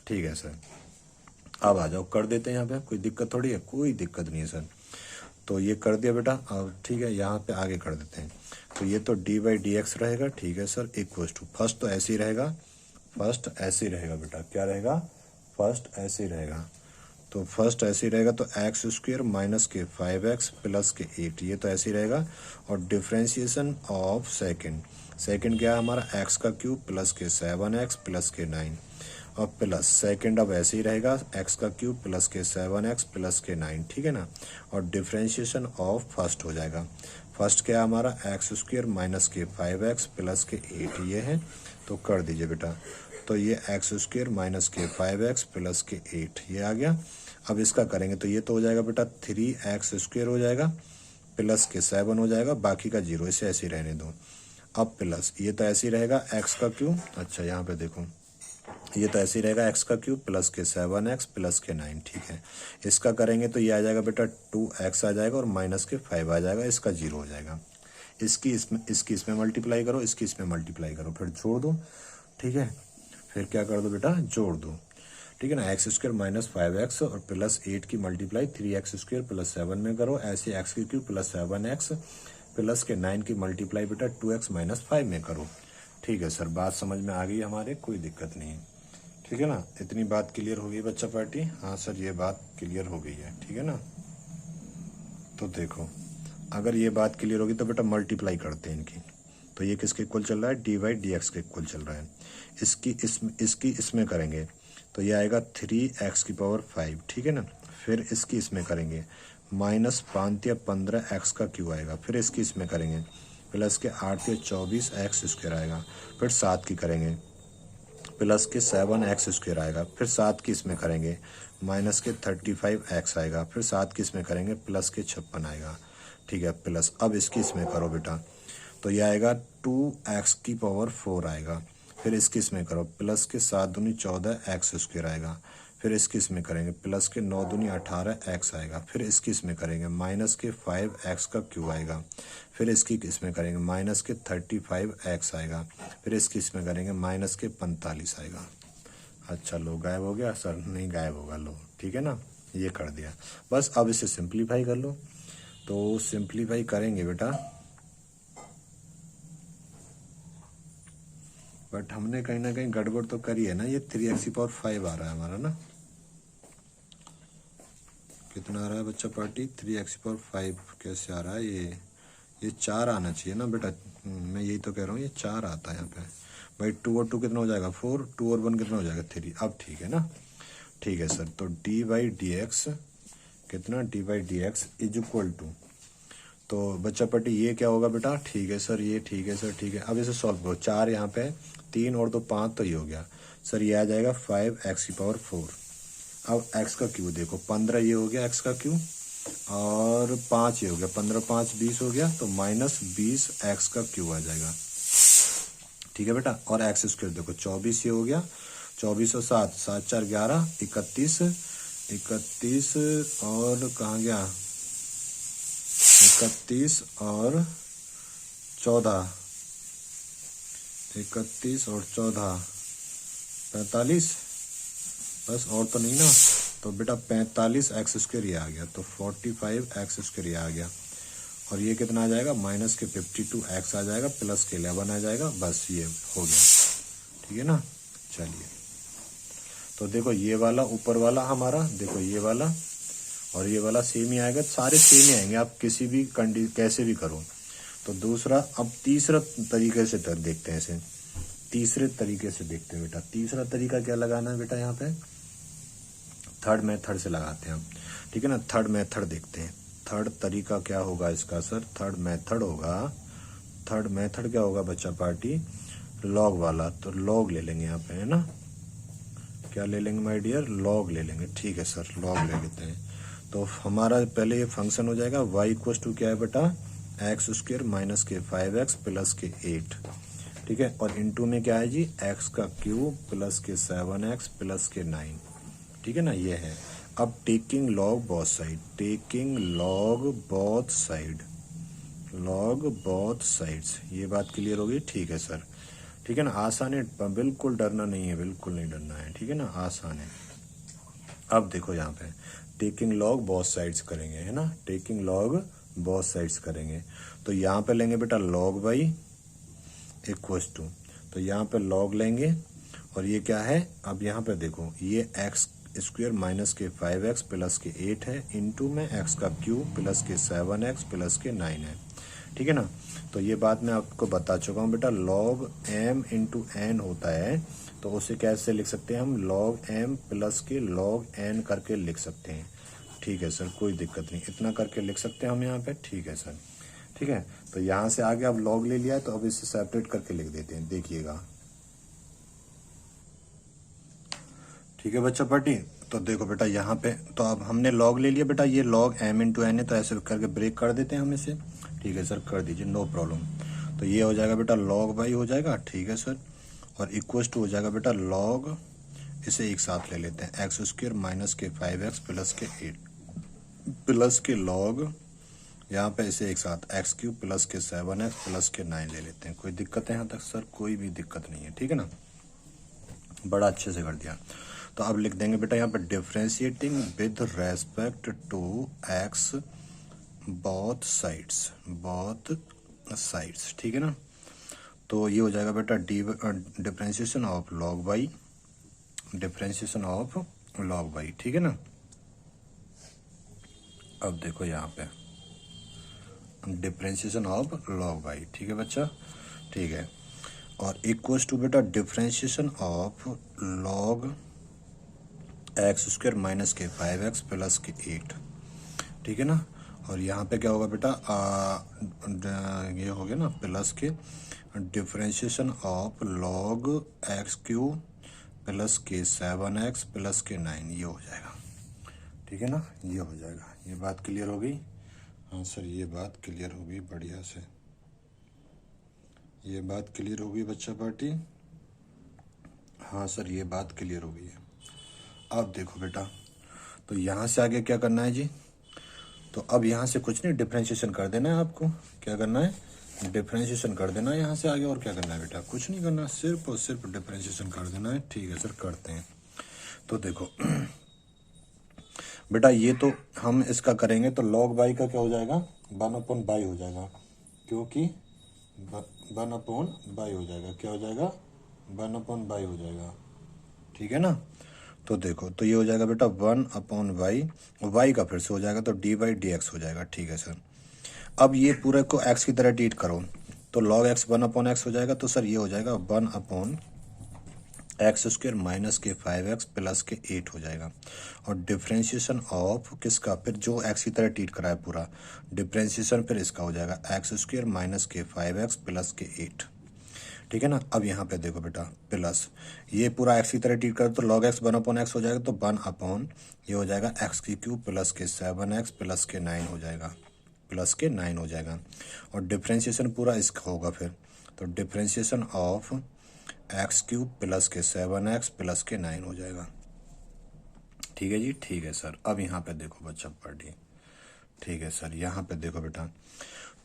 ठीक है सर। अब आ जाओ, कर देते हैं यहाँ पे, कोई दिक्कत थोड़ी है, कोई दिक्कत नहीं है सर। तो ये कर दिया बेटा। अब ठीक है, यहाँ पे आगे कर देते हैं। तो ये तो डी बाई डी एक्स रहेगा। ठीक है सर। इक्वल टू, फर्स्ट तो ऐसे ही रहेगा, फर्स्ट ऐसे ही रहेगा बेटा, क्या रहेगा, फर्स्ट ऐसे ही रहेगा। तो फर्स्ट ऐसे ही रहेगा, तो एक्स स्क्वेयर माइनस के 5x प्लस के 8, ये तो ऐसे ही रहेगा। और डिफरेंशिएशन ऑफ सेकंड क्या है हमारा, एक्स का क्यूब प्लस के 7x प्लस के 9 और प्लस सेकंड अब ऐसे ही रहेगा, एक्स का क्यूब प्लस के 7x प्लस के 9। ठीक है ना। और डिफरेंशिएशन ऑफ फर्स्ट हो जाएगा। फर्स्ट क्या है हमारा, एक्स स्क्वेयर माइनस के 5x प्लस के 8, ये है। तो कर दीजिए बेटा। तो ये एक्स स्क्वेयर माइनस के 5x प्लस के 8 ये आ गया। अब इसका करेंगे तो ये तो हो जाएगा बेटा 3x स्क्वेयर हो जाएगा, प्लस के 7 हो जाएगा, बाकी का 0, इसे ऐसे ही रहने दो। अब प्लस ये तो ऐसे ही रहेगा, एक्स का क्यूब, अच्छा यहाँ पे देखो, ये तो ऐसे ही रहेगा, एक्स का क्यूब प्लस के 7x प्लस के 9। ठीक है। इसका करेंगे तो ये आ जाएगा बेटा 2x आ जाएगा और माइनस के 5 आ जाएगा, इसका 0 हो जाएगा। इसकी इसमें मल्टीप्लाई करो, इसकी इसमें मल्टीप्लाई करो, फिर जोड़ दो। ठीक है। फिर क्या कर दो बेटा, जोड़ दो। ठीक है ना। एक्स स्क्वेयर माइनस 5x और प्लस 8 की मल्टीप्लाई 3x स्क्वेयर प्लस 7 में करो, ऐसे एक्स की क्यूब प्लस 7x प्लस के 9 की मल्टीप्लाई बेटा 2x माइनस 5 में करो। ठीक है सर, बात समझ में आ गई हमारे, कोई दिक्कत नहीं है। ठीक है ना। इतनी बात क्लियर हो गई बच्चा पार्टी, हाँ सर ये बात क्लियर हो गई है। ठीक है ना। तो देखो, अगर ये बात क्लियर होगी तो बेटा मल्टीप्लाई करते हैं इनकी। तो ये किसके इक्वल चल रहा है, डी बाई डी एक्स के इक्वल चल रहा है। इसकी इसमें करेंगे तो ये आएगा 3x की पावर 5। ठीक है ना। फिर इसकी इसमें करेंगे, माइनस 5 या 15 एक्स का क्यू आएगा। फिर इसकी इसमें करेंगे, प्लस के 8 या 24 एक्स स्क्वायर आएगा। फिर 7 की करेंगे, प्लस के 7x स्क्वायर आएगा। फिर 7 की इसमें करेंगे, माइनस के 35x आएगा। फिर 7 की इसमें करेंगे, प्लस के 56 आएगा। ठीक है। प्लस अब इसकी इसमें करो बेटा, तो ये आएगा 2x की पावर 4 आएगा। फिर इसकी इसमें करो, प्लस के 7 दूनी 14 एक्स स्क्वायर आएगा। फिर इसकी इसमें करेंगे, प्लस के 9 दूनी 18 एक्स आएगा। फिर इसकी इसमें करेंगे, माइनस के 5x का क्यू आएगा। फिर इसकी इसमें करेंगे, माइनस के 35x आएगा। फिर इसकी इसमें करेंगे, माइनस के 45 आएगा। अच्छा लो, गायब हो गया सर, नहीं गायब होगा, लो ठीक है ना, ये कर दिया। बस अब इसे सिंप्लीफाई कर लो। तो सिंप्लीफाई करेंगे बेटा, बट हमने कहीं ना कहीं गड़बड़ तो करी है ना। ये 3x की पावर 5 आ रहा है हमारा ना, कितना आ रहा है बच्चा पार्टी, 3x की पावर 5 कैसे आ रहा है, ये 4 आना चाहिए ना बेटा। मैं यही तो कह रहा हूँ, ये 4 आता है यहाँ पे भाई। 2 और 2 कितना हो जाएगा 4, 2 और 1 कितना हो जाएगा 3। अब ठीक है ना। ठीक है सर। तो डी बाई डी एक्स कितना, d by D x is equal to, तो बच्चा पार्टी ये क्या होगा बेटा, ठीक है सर, ये ठीक है सर, ठीक है। अब इसे सॉल्व करो, 4 यहाँ पे, 3 और 2 5, तो ये हो गया सर, ये आ जाएगा 5x की पावर 4। अब x का क्यू देखो, 15 ये हो गया x का क्यू, और 5 ये हो गया, 15 5 20 हो गया, तो माइनस 20 एक्स का क्यू आ जाएगा। ठीक है बेटा। और एक्स स्क्वायर देखो, 24 ये हो गया, 24 और 7, 7 4 11, 31 और कहाँ गया, 31 और 14, 31 और 14 45, बस और तो नहीं ना। तो बेटा 45 एक्स स्क्वायर ये आ गया, तो 45 एक्स स्क्वायर ये आ गया। और ये कितना आ जाएगा, माइनस के 52 एक्स आ जाएगा, प्लस के 11 आ जाएगा, बस ये हो गया। ठीक है ना। चलिए, तो देखो ये वाला ऊपर वाला हमारा, देखो ये वाला और ये वाला सेम ही आएगा, सारे सेम ही आएंगे, आप किसी भी कैसे भी करो। तो दूसरा, अब तीसरा तरीके से देखते हैं इसे, तीसरे तरीके से देखते हैं बेटा। तीसरा तरीका क्या लगाना है बेटा, यहाँ पे थर्ड मेथड से लगाते हैं हम, ठीक है ना। थर्ड मेथड देखते हैं, थर्ड तरीका क्या होगा इसका सर, थर्ड मेथड होगा, थर्ड मेथड क्या होगा बच्चा पार्टी, लॉग वाला। तो लॉग ले लेंगे यहाँ पे, है ना, क्या ले लेंगे माय डियर, लॉग ले लेंगे, ठीक है सर, लॉग ले लेते हैं। तो हमारा पहले ये फंक्शन हो जाएगा y इक्वल टू क्या है बेटा, एक्स स्क्र माइनस के 5x प्लस के 8, ठीक है। और इनटू में क्या है जी, x का क्यूब प्लस के 7x प्लस के 9, ठीक है ना, ये है। अब taking log both side, taking log both side, log both sides, ये बात क्लियर होगी, ठीक है सर, ठीक है ना। आसान है, बिल्कुल डरना नहीं है, बिल्कुल नहीं डरना है, ठीक है ना, आसान है। अब देखो यहाँ पे टेकिंग लॉग बोथ साइड्स करेंगे, है ना, टेकिंग लॉग बोथ साइड्स करेंगे। तो यहाँ पे लेंगे बेटा लॉग बाई इक्वल टू, तो यहाँ पे लॉग लेंगे, और ये क्या है, अब यहाँ पे देखो ये एक्स स्क्वायर माइनस के 5x प्लस के 8 है, इनटू में x का क्यूब प्लस के 7x प्लस के 9 है, ठीक है ना। तो ये बात मैं आपको बता चुका हूँ बेटा, लॉग m इंटू एन होता है, तो उसे कैसे लिख सकते हैं हम, लॉग m प्लस के लॉग n करके लिख सकते हैं, ठीक है सर, कोई दिक्कत नहीं, इतना करके लिख सकते हैं हम यहाँ पे, ठीक है सर, ठीक है। तो यहाँ से आगे अब लॉग ले लिया है, तो अब इसे सेपरेट करके लिख देते हैं, देखिएगा, ठीक है बच्चा पार्टी। तो देखो बेटा यहाँ पे, तो अब हमने लॉग ले लिया बेटा, ये लॉग m इंटू एन है, तो ऐसे करके ब्रेक कर देते हैं हम इसे, ठीक है सर, कर दीजिए, नो प्रॉब्लम। तो ये हो जाएगा बेटा लॉग बाई हो जाएगा, ठीक है सर, और इक्वल टू हो जाएगा बेटा लॉग, इसे एक साथ ले लेते हैं, एक्स स्क्र माइनस के 5x प्लस के 8 प्लस के लॉग, यहाँ पे इसे एक साथ एक्स क्यूब प्लस के 7x प्लस के 9 ले लेते हैं। कोई दिक्कत है यहाँ तक सर, कोई भी दिक्कत नहीं है, ठीक है ना, बड़ा अच्छे से कर दिया। तो अब लिख देंगे बेटा यहाँ पे differentiating with respect to x both sides, both sides, ठीक है ना। तो ये हो जाएगा बेटा differentiation of log y, differentiation of log y, ठीक है ना। अब देखो यहाँ पे डिफ्रेंशिएशन ऑफ लॉग बाई, ठीक है बच्चा, ठीक है। और इक्वल्स टू बेटा differentiation of log x square minus के 5x प्लस के 8, ठीक है ना। और यहाँ पे क्या होगा बेटा, ये हो गया ना प्लस के differentiation of log x cube plus के 7x प्लस के 9, ये हो जाएगा, ठीक है ना, ये हो जाएगा। ये बात क्लियर हो गई, हाँ सर, ये बात क्लियर हो गई बढ़िया से, ये बात क्लियर हो गई बच्चा पार्टी, हाँ सर, ये बात क्लियर हो गई है। अब देखो बेटा, तो यहाँ से आगे क्या करना है जी, तो अब यहाँ से कुछ नहीं, डिफ्रेंशिएशन कर देना है आपको, क्या करना है, डिफ्रेंशिएशन कर देना है यहाँ से आगे, और क्या करना है बेटा, कुछ नहीं करना, सिर्फ और सिर्फ डिफ्रेंशिएशन कर देना है, ठीक है सर, करते हैं। तो देखो बेटा, ये तो हम इसका करेंगे, तो लॉग बाई का क्या हो जाएगा, 1/बाई हो जाएगा, क्योंकि 1/बाई हो जाएगा, क्या हो जाएगा, 1/बाई हो जाएगा, ठीक है ना। तो देखो, तो ये हो जाएगा बेटा 1/वाई, वाई का फिर से हो जाएगा तो dy/dx हो जाएगा, ठीक है सर। अब ये पूरे को x की तरह ट्रीट करो, तो log x 1/x हो जाएगा, तो सर ये हो जाएगा 1/x स्क्वायर माइनस के 5x प्लस के 8 हो जाएगा। और डिफ्रेंशिएशन ऑफ किसका, फिर जो x की तरह ट्रीट करा है पूरा, डिफ्रेंशिएशन फिर इसका हो जाएगा x स्क्वायर माइनस के 5x प्लस के 8, ठीक है ना। अब यहाँ पे देखो बेटा प्लस, ये पूरा x की तरह ट्रीट कर, तो log x 1/x हो जाएगा, तो 1/ ये हो जाएगा x की क्यूब प्लस के 7x प्लस के 9 हो जाएगा, प्लस के 9 हो जाएगा। और डिफ्रेंशिएशन पूरा इसका होगा फिर, तो differentiation of x cube plus के 7x प्लस के 9 हो जाएगा, ठीक है जी, ठीक है सर। अब यहाँ पे देखो बच्चा पढ़िए, ठीक है सर, यहाँ पे देखो बेटा,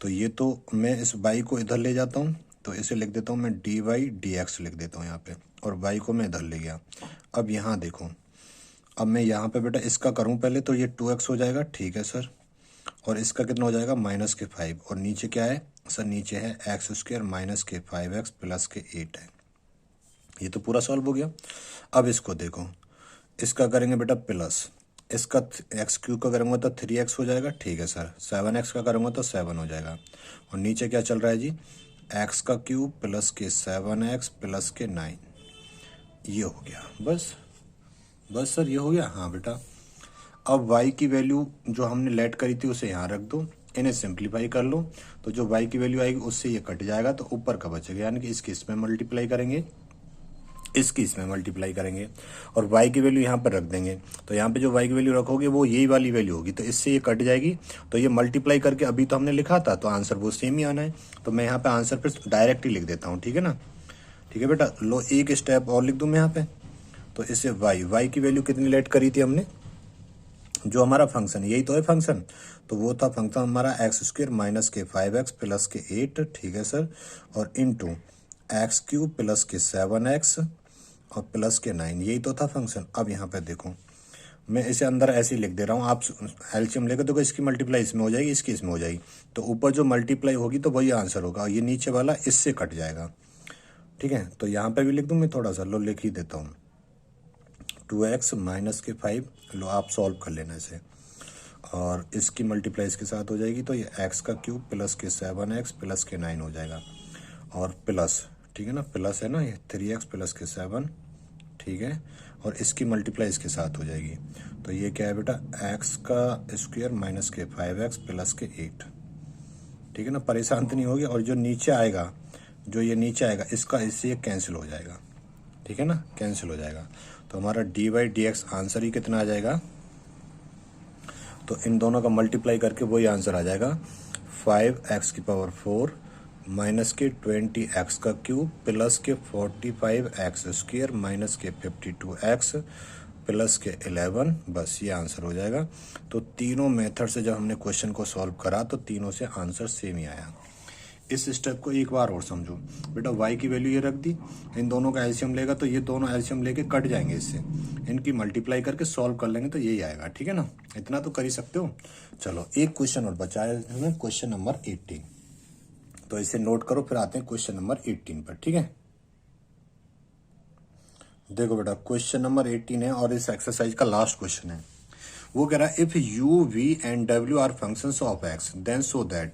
तो ये तो मैं इस बाई को इधर ले जाता हूँ, तो इसे लिख देता हूँ मैं dy/dx लिख देता हूँ यहाँ पे, और y को मैं इधर ले गया। अब यहाँ देखो, अब मैं यहाँ पे बेटा इसका करूँ पहले, तो ये 2x हो जाएगा, ठीक है सर, और इसका कितना हो जाएगा माइनस के 5, और नीचे क्या है सर, नीचे है एक्स स्क्वायर माइनस के 5x प्लस के 8 है, ये तो पूरा सॉल्व हो गया। अब इसको देखो, इसका करेंगे बेटा प्लस, इसका एक्स क्यूब का करूँगा तो 3x हो जाएगा, ठीक है सर। 7x का करूँगा तो 7 हो जाएगा। और नीचे क्या चल रहा है जी, x का क्यूब प्लस के 7x प्लस के 9, ये हो गया। बस बस सर, ये हो गया। हाँ बेटा, अब y की वैल्यू जो हमने लेट करी थी उसे यहाँ रख दो, इन्हें सिंप्लीफाई कर लो, तो जो y की वैल्यू आएगी उससे ये कट जाएगा, तो ऊपर का बचेगा, यानी कि इसकी इसमें मल्टीप्लाई करेंगे, इसकी इसमें मल्टीप्लाई करेंगे, और y की वैल्यू यहाँ पर रख देंगे। तो यहाँ पे जो y की वैल्यू रखोगे वो यही वाली वैल्यू होगी, तो इससे ये कट जाएगी, तो ये मल्टीप्लाई करके अभी तो हमने लिखा था, तो आंसर वो सेम ही आना है। तो मैं यहाँ पे आंसर फिर डायरेक्ट ही लिख देता हूँ, ठीक है ना। ठीक है बेटा, लो एक स्टेप और लिख दूँ मैं यहाँ पे। तो इससे y की वैल्यू कितनी लेट करी थी हमने, जो हमारा फंक्शन, यही तो है फंक्शन, तो वो था फंक्शन हमारा x² माइनस के 5x प्लस के 8, ठीक है सर, और इंटू एक्स क्यूब प्लस के 7x और प्लस के 9, यही तो था फंक्शन। अब यहाँ पे देखो, मैं इसे अंदर ऐसे ही लिख दे रहा हूँ, आप एलसीएम लेकर देखो, इसकी मल्टीप्लाई इसमें हो जाएगी, इसकी इसमें हो जाएगी, तो ऊपर जो मल्टीप्लाई होगी तो वही आंसर होगा, और ये नीचे वाला इससे कट जाएगा, ठीक है। तो यहाँ पे भी लिख दूँ मैं, थोड़ा सा लो लिख ही देता हूँ, 2x माइनस के 5, लो आप सॉल्व कर लेना इसे, और इसकी मल्टीप्लाई इसके साथ हो जाएगी, तो ये x का क्यूब प्लस के 7x प्लस के 9 हो जाएगा, और प्लस, ठीक है ना, प्लस है ना, ये 3x प्लस के 7, ठीक है, और इसकी मल्टीप्लाई इसके साथ हो जाएगी, तो ये क्या है बेटा, x का स्क्वायर माइनस के 5x प्लस के 8, ठीक है ना, परेशान तो नहीं होगी। और जो नीचे आएगा, जो ये नीचे आएगा, इसका इससे ये कैंसिल हो जाएगा, ठीक है ना, कैंसिल हो जाएगा। तो हमारा dy/dx आंसर ही कितना आ जाएगा, तो इन दोनों का मल्टीप्लाई करके वही आंसर आ जाएगा, 5x⁴ माइनस के 20x का क्यूब प्लस के 45x² माइनस के 52x प्लस के 11, बस ये आंसर हो जाएगा। तो तीनों मेथड से जब हमने क्वेश्चन को सॉल्व करा तो तीनों से आंसर सेम ही आया। इस स्टेप को एक बार और समझो बेटा, y की वैल्यू ये रख दी, इन दोनों का एलसीएम लेगा तो ये दोनों एलसीएम लेके कट जाएंगे, इससे इनकी मल्टीप्लाई करके सॉल्व कर लेंगे तो यही आएगा, ठीक है ना, इतना तो कर ही सकते हो। चलो एक क्वेश्चन और बचा है हमें, क्वेश्चन नंबर 18, तो इसे नोट करो, फिर आते हैं क्वेश्चन नंबर 18 पर, ठीक है। देखो बेटा, क्वेश्चन नंबर 18 है और इस एक्सरसाइज का लास्ट क्वेश्चन है। वो कह रहा है if u, v and w are functions of x then so that,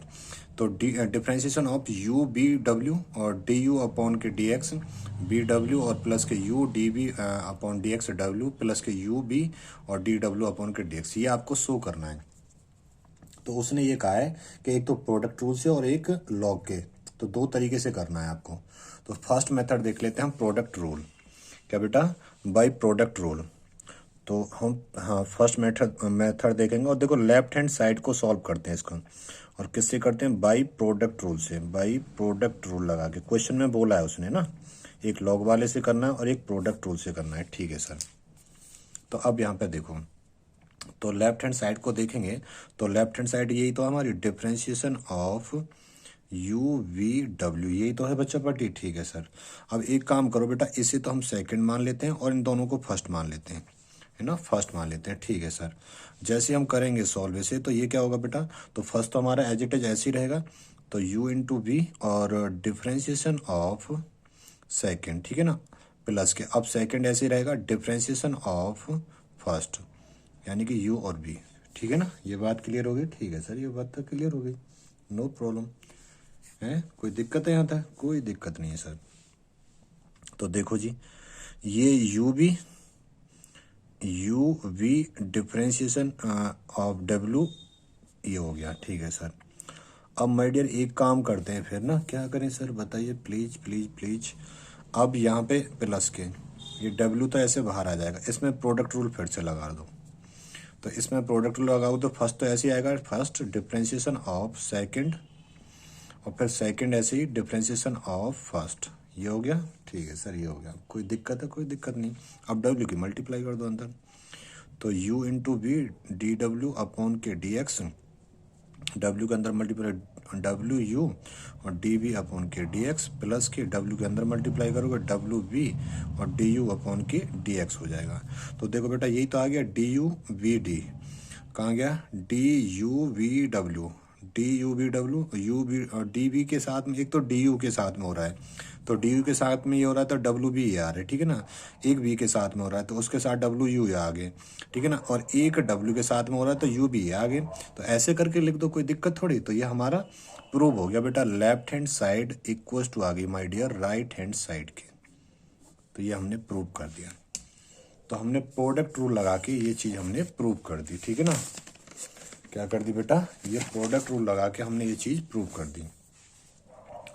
तो differentiation of u b w और du अपॉन के dx b w और प्लस के u dv upon dx w plus के u b और dw upon के dx, ये आपको शो करना है। तो उसने ये कहा है कि एक तो प्रोडक्ट रूल से और एक लॉग के, तो दो तरीके से करना है आपको। तो फर्स्ट मेथड देख लेते हैं हम, प्रोडक्ट रूल। क्या बेटा, बाय प्रोडक्ट रूल। तो हम हाँ फर्स्ट मेथड देखेंगे, और देखो लेफ्ट हैंड साइड को सॉल्व करते हैं इसका, और किससे करते हैं, बाय प्रोडक्ट रूल से। बाय प्रोडक्ट रूल लगा के, क्वेश्चन में बोला है उसने ना, एक लॉग वाले से करना है और एक प्रोडक्ट रूल से करना है, ठीक है सर। तो अब यहाँ पे देखो, तो लेफ्ट हैंड साइड को देखेंगे, तो लेफ्ट हैंड साइड यही तो हमारी differentiation of u v w, यही तो है बच्चा पट्टी, ठीक है सर। अब एक काम करो बेटा, इसे तो हम सेकंड मान लेते हैं और इन दोनों को फर्स्ट मान लेते हैं, है ना, फर्स्ट मान लेते हैं, ठीक है सर। जैसे हम करेंगे सॉल्व इसे, तो ये क्या होगा बेटा, तो फर्स्ट तो हमारा एज इट इज ऐसे ही रहेगा, तो u इंटू वी और डिफ्रेंशिएशन ऑफ सेकेंड, ठीक है ना, प्लस के, अब सेकेंड ऐसे ही रहेगा, डिफ्रेंशिएशन ऑफ फर्स्ट, यानी कि u और v, ठीक है ना। ये बात क्लियर हो गई, ठीक है सर, ये बात तो क्लियर हो गई, नो प्रॉब्लम है, कोई दिक्कत है यहाँ तक, कोई दिक्कत नहीं है सर। तो देखो जी, ये u v differentiation of w, ये हो गया, ठीक है सर। अब माय डियर एक काम करते हैं फिर ना, क्या करें सर बताइए, प्लीज प्लीज प्लीज। अब यहाँ पे प्लस के, ये w तो ऐसे बाहर आ जाएगा, इसमें प्रोडक्ट रूल फिर से लगा दो। तो इसमें प्रोडक्ट रूल लगाओ तो फर्स्ट तो ऐसे ही आएगा, फर्स्ट डिफ्रेंशिएशन ऑफ सेकंड, और फिर सेकंड ऐसे ही डिफ्रेंशिएशन ऑफ फर्स्ट, ये हो गया, ठीक है सर, ये हो गया। कोई दिक्कत है, कोई दिक्कत नहीं। अब डब्ल्यू की मल्टीप्लाई कर दो अंदर, तो u इंटू वी डी डब्ल्यू अपॉन के डी एक्स, डब्ल्यू के अंदर मल्टीप्लाई डब्ल्यू यू और डी वी अपॉन के डी एक्स, प्लस के डब्ल्यू के अंदर मल्टीप्लाई करोगे डब्ल्यू वी और डी यू अपॉन के डी एक्स हो जाएगा। तो देखो बेटा, यही तो आ गया डी यू वी डी, कहाँ गया, डी यू वी डब्ल्यू, डी यू बी डब्ल्यू, यू बी डी बी के साथ में, एक तो डी यू के साथ में हो रहा है तो डी यू के साथ में ये हो रहा है तो डब्ल्यू बी ये आ रहा है, ठीक है ना। एक बी के साथ में हो रहा है तो उसके साथ डब्ल्यू यू ये आगे, ठीक है ना। और एक डब्ल्यू के साथ में हो रहा है तो यू बी ये आगे, तो ऐसे करके लिख दो, कोई दिक्कत थोड़ी। तो ये हमारा प्रूव हो गया बेटा, left hand side equals to आ गई my dear right hand side के। तो ये हमने प्रूव कर दिया। तो हमने प्रोडक्ट रूल लगा के ये चीज़ हमने प्रूव कर दी, ठीक है ना। क्या कर दी बेटा, ये प्रोडक्ट रूल लगा के हमने ये चीज़ प्रूव कर दी।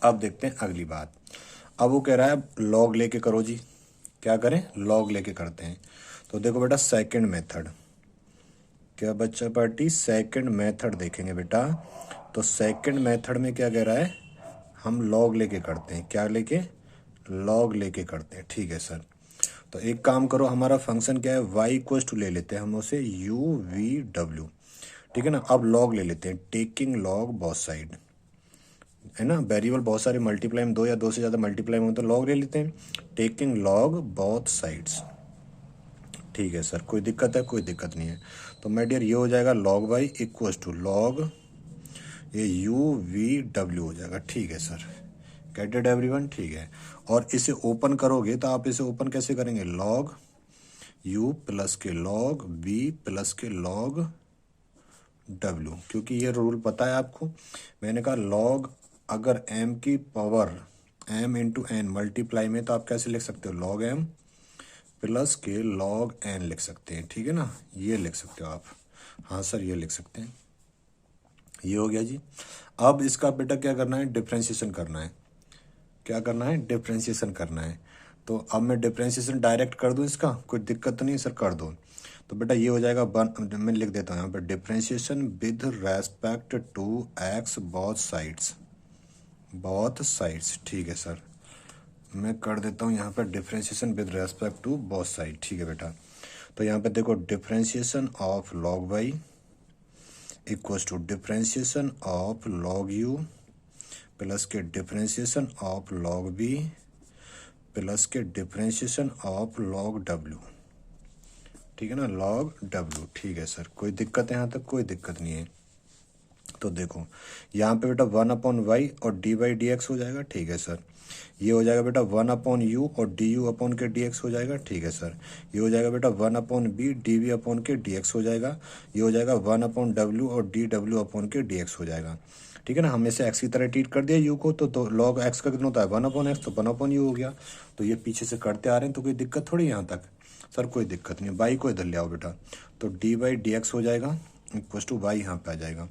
अब देखते हैं अगली बात। अब वो कह रहा है लॉग लेके करो जी। क्या करें, लॉग लेके करते हैं। तो देखो बेटा सेकंड मेथड, क्या बच्चा पार्टी सेकंड मेथड देखेंगे बेटा। तो सेकंड मेथड में क्या कह रहा है, हम लॉग लेके करते हैं। क्या लेके, लॉग लेके करते हैं, ठीक है सर। तो एक काम करो, हमारा फंक्शन क्या है, y इक्वल्स टू ले लेते हैं हम उसे u v w, ठीक है ना। अब लॉग ले लेते हैं, टेकिंग लॉग बोथ साइड, है ना। वेरिएबल बहुत सारे मल्टीप्लाई में, दो या दो से ज़्यादा मल्टीप्लाई में, तो लॉग ले लेते हैं, टेकिंग लॉग बोथ साइड्स, ठीक है सर। कोई दिक्कत है, कोई दिक्कत नहीं है। तो माय डियर ये हो जाएगा log y equals to log ये यू वी डब्ल्यू हो जाएगा, ठीक है सर। गेट इट एवरीवन, ठीक है। और इसे ओपन करोगे तो आप इसे ओपन कैसे करेंगे, लॉग u प्लस के लॉग v प्लस के लॉग w, क्योंकि ये रूल पता है आपको। मैंने कहा लॉग अगर m की power m into n multiply में, तो आप कैसे लिख सकते हो, लॉग m प्लस के लॉग n लिख सकते हैं, ठीक है ना। ये लिख सकते हो आप, हाँ सर ये लिख सकते हैं। ये हो गया जी। अब इसका बेटा क्या करना है, डिफ्रेंशिएशन करना है। क्या करना है, डिफ्रेंशिएशन करना है। तो अब मैं डिफ्रेंशिएशन डायरेक्ट कर दूं इसका, कोई दिक्कत तो नहीं सर, कर दो। तो बेटा ये हो जाएगा मैं लिख देता हूँ यहाँ पे, differentiation with respect to x both sides, both sides, ठीक है सर। मैं कर देता हूँ यहाँ पे differentiation with respect to both side, ठीक है बेटा। तो यहाँ पे देखो differentiation of log y equals to differentiation of log u plus के differentiation of log b plus के डिफ्रेंशिएशन ऑफ लॉग डब्ल्यू, ठीक है ना, लॉग डब्ल्यू, ठीक है सर। कोई दिक्कत है यहाँ तक, कोई दिक्कत नहीं है। तो देखो यहाँ पे बेटा 1/y और डी बाई डी एक्स हो जाएगा, ठीक है सर। ये हो जाएगा बेटा 1/u और डी यू अपॉन के डी एक्स हो जाएगा, ठीक है सर। ये हो जाएगा बेटा 1/b डी वी अपॉन के डी एक्स हो जाएगा। ये हो जाएगा 1/w और डी डब्ल्यू अपॉन के डी एक्स हो जाएगा, ठीक है ना। हम इसे x की तरह ट्रीट कर दिया u को, तो log x का कितना होता है 1/x, तो 1/u हो गया। तो ये पीछे से करते आ रहे हैं, तो कोई दिक्कत थोड़ी यहाँ तक सर, कोई दिक्कत नहीं। बाई को इधर ले आओ बेटा, तो डी बाई डी एक्स हो जाएगा इक्वल टू वाई, यहाँ पे आ जाएगा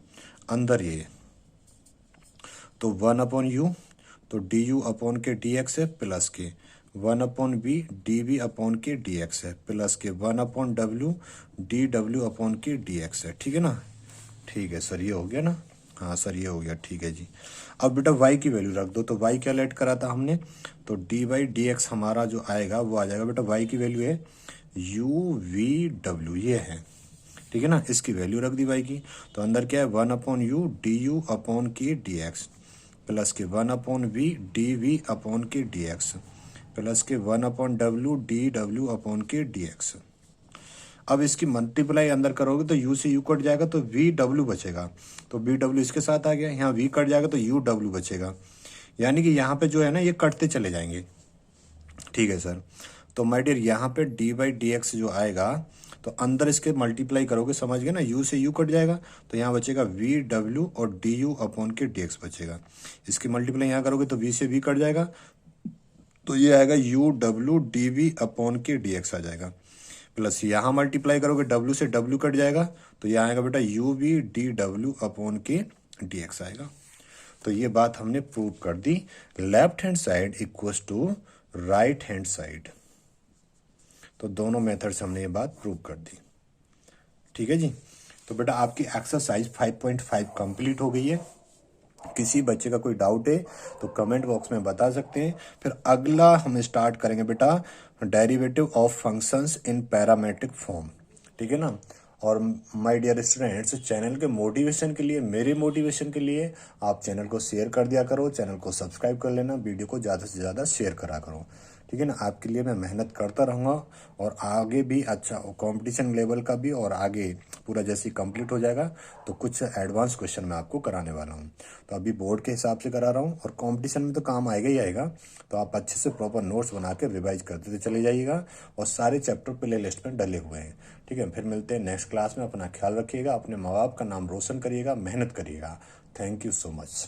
अंदर ये, तो 1/u, तो डी यू अपॉन के डी एक्स है प्लस के 1/b डी वी अपॉन के डी एक्स है प्लस के 1/w डी डब्ल्यू अपॉन के डी एक्स है, ठीक है ना। ठीक है सर, ये हो गया ना, हाँ सर ये हो गया, ठीक है जी। अब बेटा y की वैल्यू रख दो, तो y क्या लेट करा था हमने, तो डी बाई डी एक्स हमारा जो आएगा वो आ जाएगा बेटा, y की वैल्यू है यू वी डब्ल्यू, ये है, ठीक है ना। इसकी वैल्यू रख दी y की, तो अंदर क्या है 1/u डी यू अपॉन के डी एक्स प्लस के 1/v डी वी अपॉन के डी एक्स प्लस के 1/w डी डब्ल्यू अपॉन के डी एक्स। अब इसकी मल्टीप्लाई अंदर करोगे तो u से u कट जाएगा, तो वी डब्ल्यू बचेगा, तो बी डब्ल्यू इसके साथ आ गया, यहाँ v कट जाएगा तो यू डब्ल्यू बचेगा, यानी कि यहाँ पे जो है ना ये कटते चले जाएंगे, ठीक है सर। तो माय डियर यहाँ पे डी बाई डी एक्स जो आएगा, तो अंदर इसके मल्टीप्लाई करोगे, समझ गए ना, u से u कट जाएगा, तो यहाँ बचेगा वी डब्ल्यू और डी यू अपॉन के डी एक्स बचेगा। इसकी मल्टीप्लाई यहाँ करोगे तो v से v कट जाएगा, तो ये आएगा यू डब्ल्यू डी वी अपॉन के डी एक्स आ जाएगा, प्लस यहाँ मल्टीप्लाई करोगे w से w कट जाएगा, तो ये आएगा बेटा यू वी डी डब्ल्यू अपॉन के डी एक्स आएगा। तो ये बात हमने प्रूव कर दी, left hand side equals to right hand side. तो दोनों मेथड से हमने ये बात प्रूव कर दी, ठीक है जी। तो बेटा आपकी एक्सरसाइज 5.5 कंप्लीट हो गई है। किसी बच्चे का कोई डाउट है तो कमेंट बॉक्स में बता सकते हैं। फिर अगला हम स्टार्ट करेंगे बेटा derivative of functions in parametric form, ठीक है ना। और माय डियर स्टूडेंट्स, चैनल के मोटिवेशन के लिए, मेरे मोटिवेशन के लिए आप चैनल को शेयर कर दिया करो, चैनल को सब्सक्राइब कर लेना, वीडियो को ज़्यादा से ज़्यादा शेयर करा करो, ठीक है ना। आपके लिए मैं मेहनत करता रहूँगा और आगे भी अच्छा कंपटीशन लेवल का भी, और आगे पूरा जैसे कंप्लीट हो जाएगा तो कुछ एडवांस क्वेश्चन मैं आपको कराने वाला हूँ। तो अभी बोर्ड के हिसाब से करा रहा हूँ और कंपटीशन में तो काम आएगा ही आएगा। तो आप अच्छे से प्रॉपर नोट्स बना के रिवाइज करते चले जाइएगा और सारे चैप्टर प्ले लिस्ट में डले हुए हैं। ठीक है, फिर मिलते हैं नेक्स्ट क्लास में। अपना ख्याल रखिएगा, अपने माँ बाप का नाम रोशन करिएगा, मेहनत करिएगा। Thank you so much.